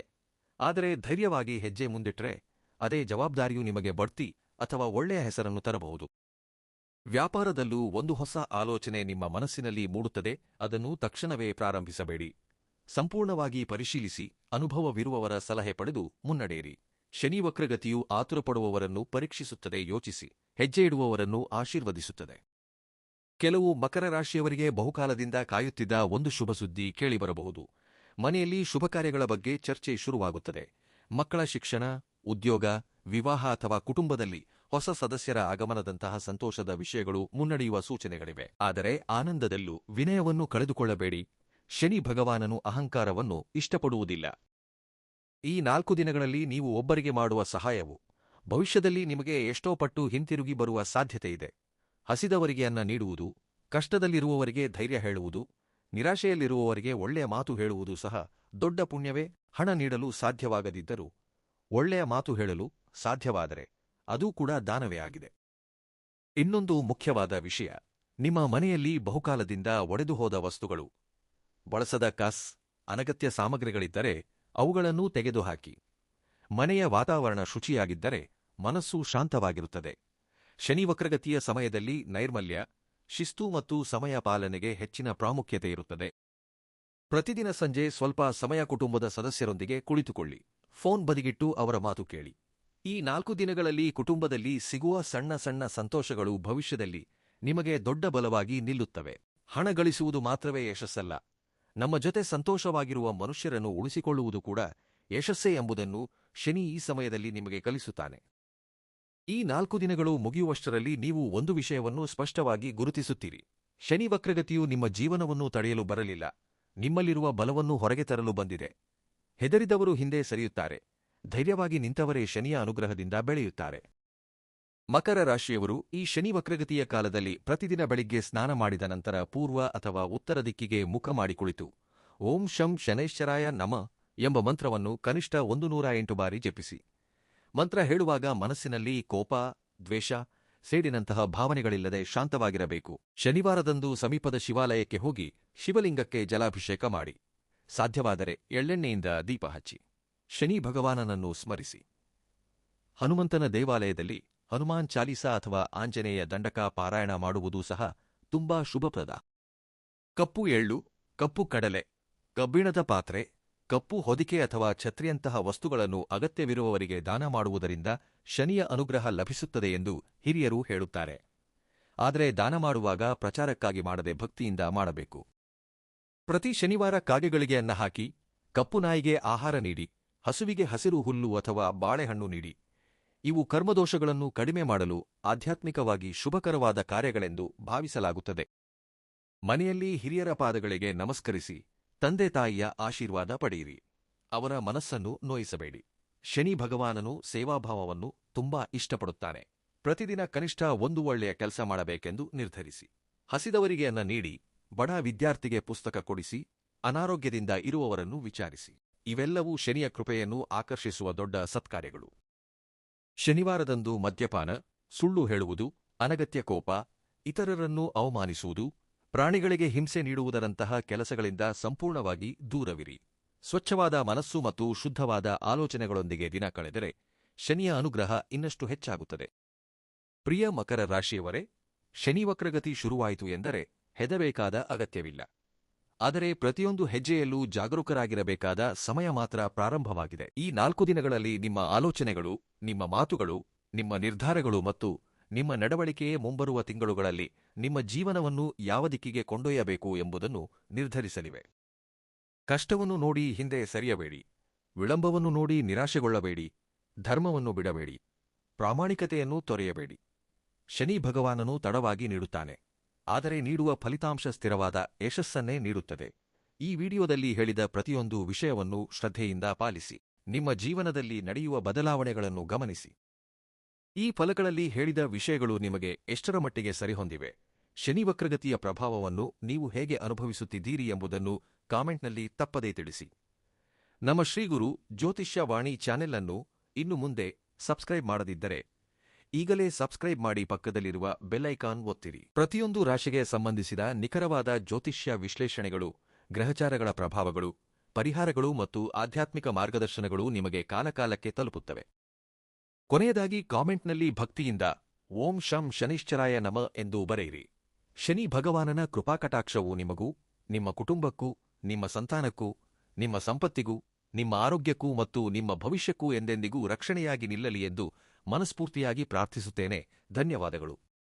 ಆದರೆ ಧೈರ್ಯವಾಗಿ ಹೆಜ್ಜೆ ಮುಂದಿಟ್ಟರೆ ಅದೇ ಜವಾಬ್ದಾರಿಯು ನಿಮಗೆ ಬಡ್ತಿ ಅಥವಾ ಒಳ್ಳೆಯ ಹೆಸರನ್ನು ತರಬಹುದು. ವ್ಯಾಪಾರದಲ್ಲೂ ಒಂದು ಹೊಸ ಆಲೋಚನೆ ನಿಮ್ಮ ಮನಸ್ಸಿನಲ್ಲಿ ಮೂಡುತ್ತದೆ. ಅದನ್ನು ತಕ್ಷಣವೇ ಪ್ರಾರಂಭಿಸಬೇಡಿ. ಸಂಪೂರ್ಣವಾಗಿ ಪರಿಶೀಲಿಸಿ ಅನುಭವವಿರುವವರ ಸಲಹೆ ಪಡೆದು ಮುನ್ನಡೆಯಿರಿ. ಶನಿ ವಕ್ರಗತಿಯು ಆತುರಪಡುವವರನ್ನು ಪರೀಕ್ಷಿಸುತ್ತದೆ. ಯೋಚಿಸಿ ಹೆಜ್ಜೆ ಇಡುವವರನ್ನು ಆಶೀರ್ವದಿಸುತ್ತದೆ. ಕೆಲವು ಮಕರ ರಾಶಿಯವರಿಗೆ ಬಹುಕಾಲದಿಂದ ಕಾಯುತ್ತಿದ್ದ ಒಂದು ಶುಭ ಸುದ್ದಿ ಕೇಳಿಬರಬಹುದು. ಮನೆಯಲ್ಲಿ ಶುಭ ಕಾರ್ಯಗಳ ಬಗ್ಗೆ ಚರ್ಚೆ ಶುರುವಾಗುತ್ತದೆ. ಮಕ್ಕಳ ಶಿಕ್ಷಣ, ಉದ್ಯೋಗ, ವಿವಾಹ ಅಥವಾ ಕುಟುಂಬದಲ್ಲಿ ಹೊಸ ಸದಸ್ಯರ ಆಗಮನದಂತಹ ಸಂತೋಷದ ವಿಷಯಗಳು ಮುನ್ನಡೆಯುವ ಸೂಚನೆಗಳಿವೆ. ಆದರೆ ಆನಂದದಲ್ಲೂ ವಿನಯವನ್ನು ಕಳೆದುಕೊಳ್ಳಬೇಡಿ. ಶನಿ ಭಗವಾನನು ಅಹಂಕಾರವನ್ನು ಇಷ್ಟಪಡುವುದಿಲ್ಲ. ಈ 4 ದಿನಗಳಲ್ಲಿ ನೀವು ಒಬ್ಬರಿಗೆ ಮಾಡುವ ಸಹಾಯವು ಭವಿಷ್ಯದಲ್ಲಿ ನಿಮಗೆ ಎಷ್ಟೋ ಪಟ್ಟು ಹಿಂತಿರುಗಿ ಬರುವ ಸಾಧ್ಯತೆಯಿದೆ. ಹಸಿದವರಿಗೆ ಅನ್ನ ನೀಡುವುದು, ಕಷ್ಟದಲ್ಲಿರುವವರಿಗೆ ಧೈರ್ಯ ಹೇಳುವುದು, ನಿರಾಶೆಯಲ್ಲಿರುವವರಿಗೆ ಒಳ್ಳೆಯ ಮಾತು ಹೇಳುವುದು ಸಹ ದೊಡ್ಡ ಪುಣ್ಯವೇ. ಹಣ ನೀಡಲು ಸಾಧ್ಯವಾಗದಿದ್ದರೂ ಒಳ್ಳೆಯ ಮಾತು ಹೇಳಲು ಸಾಧ್ಯವಾದರೆ ಅದೂ ಕೂಡ ದಾನವೇ ಆಗಿದೆ. ಇನ್ನೊಂದು ಮುಖ್ಯವಾದ ವಿಷಯ, ನಿಮ್ಮ ಮನೆಯಲ್ಲಿ ಬಹುಕಾಲದಿಂದ ಒಡೆದುಹೋದ ವಸ್ತುಗಳು, ಬಳಸದ ಕಾಸ್, ಅನಗತ್ಯ ಸಾಮಗ್ರಿಗಳಿದ್ದರೆ ಅವುಗಳನ್ನೂ ತೆಗೆದುಹಾಕಿ. ಮನೆಯ ವಾತಾವರಣ ಶುಚಿಯಾಗಿದ್ದರೆ ಮನಸ್ಸು ಶಾಂತವಾಗಿರುತ್ತದೆ. ಶನಿ ವಕ್ರಗತಿಯ ಸಮಯದಲ್ಲಿ ನೈರ್ಮಲ್ಯ, ಶಿಸ್ತು ಮತ್ತು ಸಮಯ ಪಾಲನೆಗೆ ಹೆಚ್ಚಿನ ಪ್ರಾಮುಖ್ಯತೆ ಇರುತ್ತದೆ. ಪ್ರತಿದಿನ ಸಂಜೆ ಸ್ವಲ್ಪ ಸಮಯ ಕುಟುಂಬದ ಸದಸ್ಯರೊಂದಿಗೆ ಕುಳಿತುಕೊಳ್ಳಿ. ಫೋನ್ ಬದಿಗಿಟ್ಟು ಅವರ ಮಾತು ಕೇಳಿ. ಈ 4 ದಿನಗಳಲ್ಲಿ ಕುಟುಂಬದಲ್ಲಿ ಸಿಗುವ ಸಣ್ಣ ಸಣ್ಣ ಸಂತೋಷಗಳು ಭವಿಷ್ಯದಲ್ಲಿ ನಿಮಗೆ ದೊಡ್ಡ ಬಲವಾಗಿ ನಿಲ್ಲುತ್ತವೆ. ಹಣ ಗಳಿಸುವುದು ಮಾತ್ರವೇ ಯಶಸ್ಸಲ್ಲ, ನಮ್ಮ ಜೊತೆ ಸಂತೋಷವಾಗಿರುವ ಮನುಷ್ಯರನ್ನು ಉಳಿಸಿಕೊಳ್ಳುವುದು ಕೂಡ ಯಶಸ್ಸೇ ಎಂಬುದನ್ನು ಶನಿ ಈ ಸಮಯದಲ್ಲಿ ನಿಮಗೆ ಕಲಿಸುತ್ತಾನೆ. ಈ 4 ದಿನಗಳು ಮುಗಿಯುವಷ್ಟರಲ್ಲಿ ನೀವು ಒಂದು ವಿಷಯವನ್ನು ಸ್ಪಷ್ಟವಾಗಿ ಗುರುತಿಸುತ್ತೀರಿ. ಶನಿ ವಕ್ರಗತಿಯು ನಿಮ್ಮ ಜೀವನವನ್ನು ತಡೆಯಲು ಬರಲಿಲ್ಲ, ನಿಮ್ಮಲ್ಲಿರುವ ಬಲವನ್ನು ಹೊರಗೆ ತರಲು ಬಂದಿದೆ. ಹೆದರಿದವರು ಹಿಂದೆ ಸರಿಯುತ್ತಾರೆ, ಧೈರ್ಯವಾಗಿ ನಿಂತವರೇ ಶನಿಯ ಅನುಗ್ರಹದಿಂದ ಬೆಳೆಯುತ್ತಾರೆ. ಮಕರ ರಾಶಿಯವರು ಈ ಶನಿ ವಕ್ರಗತಿಯ ಕಾಲದಲ್ಲಿ ಪ್ರತಿದಿನ ಬೆಳಿಗ್ಗೆ ಸ್ನಾನ ಮಾಡಿದ ನಂತರ ಪೂರ್ವ ಅಥವಾ ಉತ್ತರ ದಿಕ್ಕಿಗೆ ಮುಖ ಮಾಡಿ ಕುಳಿತು ಓಂ ಶಂ ಶನೈಶ್ಚರಾಯ ನಮಃ ಎಂಬ ಮಂತ್ರವನ್ನು ಕನಿಷ್ಠ 108 ಬಾರಿ ಜಪಿಸಿ. ಮಂತ್ರ ಹೇಳುವಾಗ ಮನಸ್ಸಿನಲ್ಲಿ ಕೋಪ, ದ್ವೇಷ, ಸೇಡಿನಂತಹ ಭಾವನೆಗಳಿಲ್ಲದೆ ಶಾಂತವಾಗಿರಬೇಕು. ಶನಿವಾರದಂದು ಸಮೀಪದ ಶಿವಾಲಯಕ್ಕೆ ಹೋಗಿ ಶಿವಲಿಂಗಕ್ಕೆ ಜಲಾಭಿಷೇಕ ಮಾಡಿ. ಸಾಧ್ಯವಾದರೆ ಎಳ್ಳೆಣ್ಣೆಯಿಂದ ದೀಪ ಹಚ್ಚಿ ಶನಿ ಭಗವಾನನನ್ನು ಸ್ಮರಿಸಿ. ಹನುಮಂತನ ದೇವಾಲಯದಲ್ಲಿ ಹನುಮಾನ್ ಚಾಲೀಸಾ ಅಥವಾ ಆಂಜನೇಯ ದಂಡಕ ಪಾರಾಯಣ ಮಾಡುವುದೂ ಸಹ ತುಂಬಾ ಶುಭಪ್ರದ. ಕಪ್ಪು ಎಳ್ಳು, ಕಪ್ಪು ಕಡಲೆ, ಕಬ್ಬಿಣದ ಪಾತ್ರೆ, ಕಪ್ಪು ಹೊದಿಕೆ ಅಥವಾ ಛತ್ರಿಯಂತಹ ವಸ್ತುಗಳನ್ನು ಅಗತ್ಯವಿರುವವರಿಗೆ ದಾನ ಮಾಡುವುದರಿಂದ ಶನಿಯ ಅನುಗ್ರಹ ಲಭಿಸುತ್ತದೆ ಎಂದು ಹಿರಿಯರು ಹೇಳುತ್ತಾರೆ. ಆದರೆ ದಾನ ಮಾಡುವಾಗ ಪ್ರಚಾರಕ್ಕಾಗಿ ಮಾಡದೆ ಭಕ್ತಿಯಿಂದ ಮಾಡಬೇಕು. ಪ್ರತಿ ಶನಿವಾರ ಕಾಗೆಗಳಿಗೆ ಅನ್ನ ಹಾಕಿ, ಕಪ್ಪು ನಾಯಿಗೆ ಆಹಾರ ನೀಡಿ, ಹಸುವಿಗೆ ಹಸಿರು ಹುಲ್ಲು ಅಥವಾ ಬಾಳೆಹಣ್ಣು ನೀಡಿ. ಇವು ಕರ್ಮದೋಷಗಳನ್ನು ಕಡಿಮೆ ಮಾಡಲು ಆಧ್ಯಾತ್ಮಿಕವಾಗಿ ಶುಭಕರವಾದ ಕಾರ್ಯಗಳೆಂದು ಭಾವಿಸಲಾಗುತ್ತದೆ. ಮನೆಯಲ್ಲಿ ಹಿರಿಯರ ಪಾದಗಳಿಗೆ ನಮಸ್ಕರಿಸಿ ತಂದೆ ತಾಯಿಯ ಆಶೀರ್ವಾದ ಪಡೆಯಿರಿ. ಅವರ ಮನಸ್ಸನ್ನು ನೋಯಿಸಬೇಡಿ. ಶನಿ ಭಗವಾನನು ಸೇವಾಭಾವವನ್ನು ತುಂಬಾ ಇಷ್ಟಪಡುತ್ತಾನೆ. ಪ್ರತಿದಿನ ಕನಿಷ್ಠ ಒಂದು ಒಳ್ಳೆಯ ಕೆಲಸ ಮಾಡಬೇಕೆಂದು ನಿರ್ಧರಿಸಿ. ಹಸಿದವರಿಗೆ ಅನ್ನ ನೀಡಿ, ಬಡ ವಿದ್ಯಾರ್ಥಿಗೆ ಪುಸ್ತಕ ಕೊಡಿಸಿ, ಅನಾರೋಗ್ಯದಿಂದ ಇರುವವರನ್ನು ವಿಚಾರಿಸಿ. ಇವೆಲ್ಲವೂ ಶನಿಯ ಕೃಪೆಯನ್ನು ಆಕರ್ಷಿಸುವ ದೊಡ್ಡ ಸತ್ಕಾರ್ಯಗಳು. ಶನಿವಾರದಂದು ಮದ್ಯಪಾನ, ಸುಳ್ಳು ಹೇಳುವುದು, ಅನಗತ್ಯ ಕೋಪ, ಇತರರನ್ನು ಅವಮಾನಿಸುವುದು, ಪ್ರಾಣಿಗಳಿಗೆ ಹಿಂಸೆ ನೀಡುವುದರಂತಹ ಕೆಲಸಗಳಿಂದ ಸಂಪೂರ್ಣವಾಗಿ ದೂರವಿರಿ. ಸ್ವಚ್ಛವಾದ ಮನಸ್ಸು ಮತ್ತು ಶುದ್ಧವಾದ ಆಲೋಚನೆಗಳೊಂದಿಗೆ ದಿನ ಕಳೆದರೆ ಶನಿಯ ಅನುಗ್ರಹ ಇನ್ನಷ್ಟು ಹೆಚ್ಚಾಗುತ್ತದೆ. ಪ್ರಿಯ ಮಕರ ರಾಶಿಯವರೇ, ಶನಿ ವಕ್ರಗತಿ ಶುರುವಾಯಿತು ಎಂದರೆ ಹೆದರಬೇಕಾದ ಅಗತ್ಯವಿಲ್ಲ. ಆದರೆ ಪ್ರತಿಯೊಂದು ಹೆಜ್ಜೆಯಲ್ಲೂ ಜಾಗರೂಕರಾಗಿರಬೇಕಾದ ಸಮಯ ಮಾತ್ರ ಪ್ರಾರಂಭವಾಗಿದೆ. ಈ 4 ದಿನಗಳಲ್ಲಿ ನಿಮ್ಮ ಆಲೋಚನೆಗಳು, ನಿಮ್ಮ ಮಾತುಗಳು, ನಿಮ್ಮ ನಿರ್ಧಾರಗಳು ಮತ್ತು ನಿಮ್ಮ ನಡವಳಿಕೆಯೇ ಮುಂಬರುವ ತಿಂಗಳುಗಳಲ್ಲಿ ನಿಮ್ಮ ಜೀವನವನ್ನು ಯಾವ ದಿಕ್ಕಿಗೆ ಕೊಂಡೊಯ್ಯಬೇಕು ಎಂಬುದನ್ನು ನಿರ್ಧರಿಸಲಿವೆ. ಕಷ್ಟವನ್ನು ನೋಡಿ ಹಿಂದೆ ಸರಿಯಬೇಡಿ. ವಿಳಂಬವನ್ನು ನೋಡಿ ನಿರಾಶೆಗೊಳ್ಳಬೇಡಿ. ಧರ್ಮವನ್ನು ಬಿಡಬೇಡಿ. ಪ್ರಾಮಾಣಿಕತೆಯನ್ನು ತೊರೆಯಬೇಡಿ. ಶನಿ ಭಗವಾನನು ತಡವಾಗಿ ನೀಡುತ್ತಾನೆ, ಆದರೆ ನೀಡುವ ಫಲಿತಾಂಶ ಸ್ಥಿರವಾದ ಯಶಸ್ಸನ್ನೇ ನೀಡುತ್ತದೆ. ಈ ವಿಡಿಯೋದಲ್ಲಿ ಹೇಳಿದ ಪ್ರತಿಯೊಂದು ವಿಷಯವನ್ನು ಶ್ರದ್ಧೆಯಿಂದ ಪಾಲಿಸಿ. ನಿಮ್ಮ ಜೀವನದಲ್ಲಿ ನಡೆಯುವ ಬದಲಾವಣೆಗಳನ್ನು ಗಮನಿಸಿ. ಈ ಫಲಗಳಲ್ಲಿ ಹೇಳಿದ ವಿಷಯಗಳು ನಿಮಗೆ ಎಷ್ಟರ ಮಟ್ಟಿಗೆ ಸರಿಹೊಂದಿವೆ? ಶನಿ ವಕ್ರಗತಿಯ ಪ್ರಭಾವವನ್ನು ನೀವು ಹೇಗೆ ಅನುಭವಿಸುತ್ತಿದ್ದೀರಿ ಎಂಬುದನ್ನು ಕಾಮೆಂಟ್ನಲ್ಲಿ ತಪ್ಪದೇ ತಿಳಿಸಿ. ನಮ್ಮ ಶ್ರೀಗುರು ಜ್ಯೋತಿಷ್ಯ ವಾಣಿ ಚಾನೆಲ್ ಅನ್ನು ಇನ್ನು ಮುಂದೆ ಸಬ್ಸ್ಕ್ರೈಬ್ ಮಾಡದಿದ್ದರೆ ಈಗಲೇ ಸಬ್ಸ್ಕ್ರೈಬ್ ಮಾಡಿ, ಪಕ್ಕದಲ್ಲಿರುವ ಬೆಲ್ ಐಕಾನ್ ಒತ್ತಿರಿ. ಪ್ರತಿಯೊಂದು ರಾಶಿಗೆ ಸಂಬಂಧಿಸಿದ ನಿಖರವಾದ ಜ್ಯೋತಿಷ್ಯ ವಿಶ್ಲೇಷಣೆಗಳು, ಗ್ರಹಚಾರಗಳ ಪ್ರಭಾವಗಳು, ಪರಿಹಾರಗಳು ಮತ್ತು ಆಧ್ಯಾತ್ಮಿಕ ಮಾರ್ಗದರ್ಶನಗಳು ನಿಮಗೆ ಕಾಲಕಾಲಕ್ಕೆ ತಲುಪುತ್ತವೆ. ಕೊನೆಯದಾಗಿ ಕಾಮೆಂಟ್ನಲ್ಲಿ ಭಕ್ತಿಯಿಂದ ಓಂ ಶಂ ಶನೈಶ್ಚರಾಯ ನಮಃ ಎಂದು ಬರೆಯಿರಿ. ಶನಿ ಭಗವಾನನ ಕೃಪಾಕಟಾಕ್ಷವು ನಿಮಗೂ, ನಿಮ್ಮ ಕುಟುಂಬಕ್ಕೂ, ನಿಮ್ಮ ಸಂತಾನಕ್ಕೂ, ನಿಮ್ಮ ಸಂಪತ್ತಿಗೂ, ನಿಮ್ಮ ಆರೋಗ್ಯಕ್ಕೂ ಮತ್ತು ನಿಮ್ಮ ಭವಿಷ್ಯಕ್ಕೂ ಎಂದೆಂದಿಗೂ ರಕ್ಷಣೆಯಾಗಿ ನಿಲ್ಲಲಿ ಎಂದು ಮನಸ್ಫೂರ್ತಿಯಾಗಿ ಪ್ರಾರ್ಥಿಸುತ್ತೇನೆ. ಧನ್ಯವಾದಗಳು.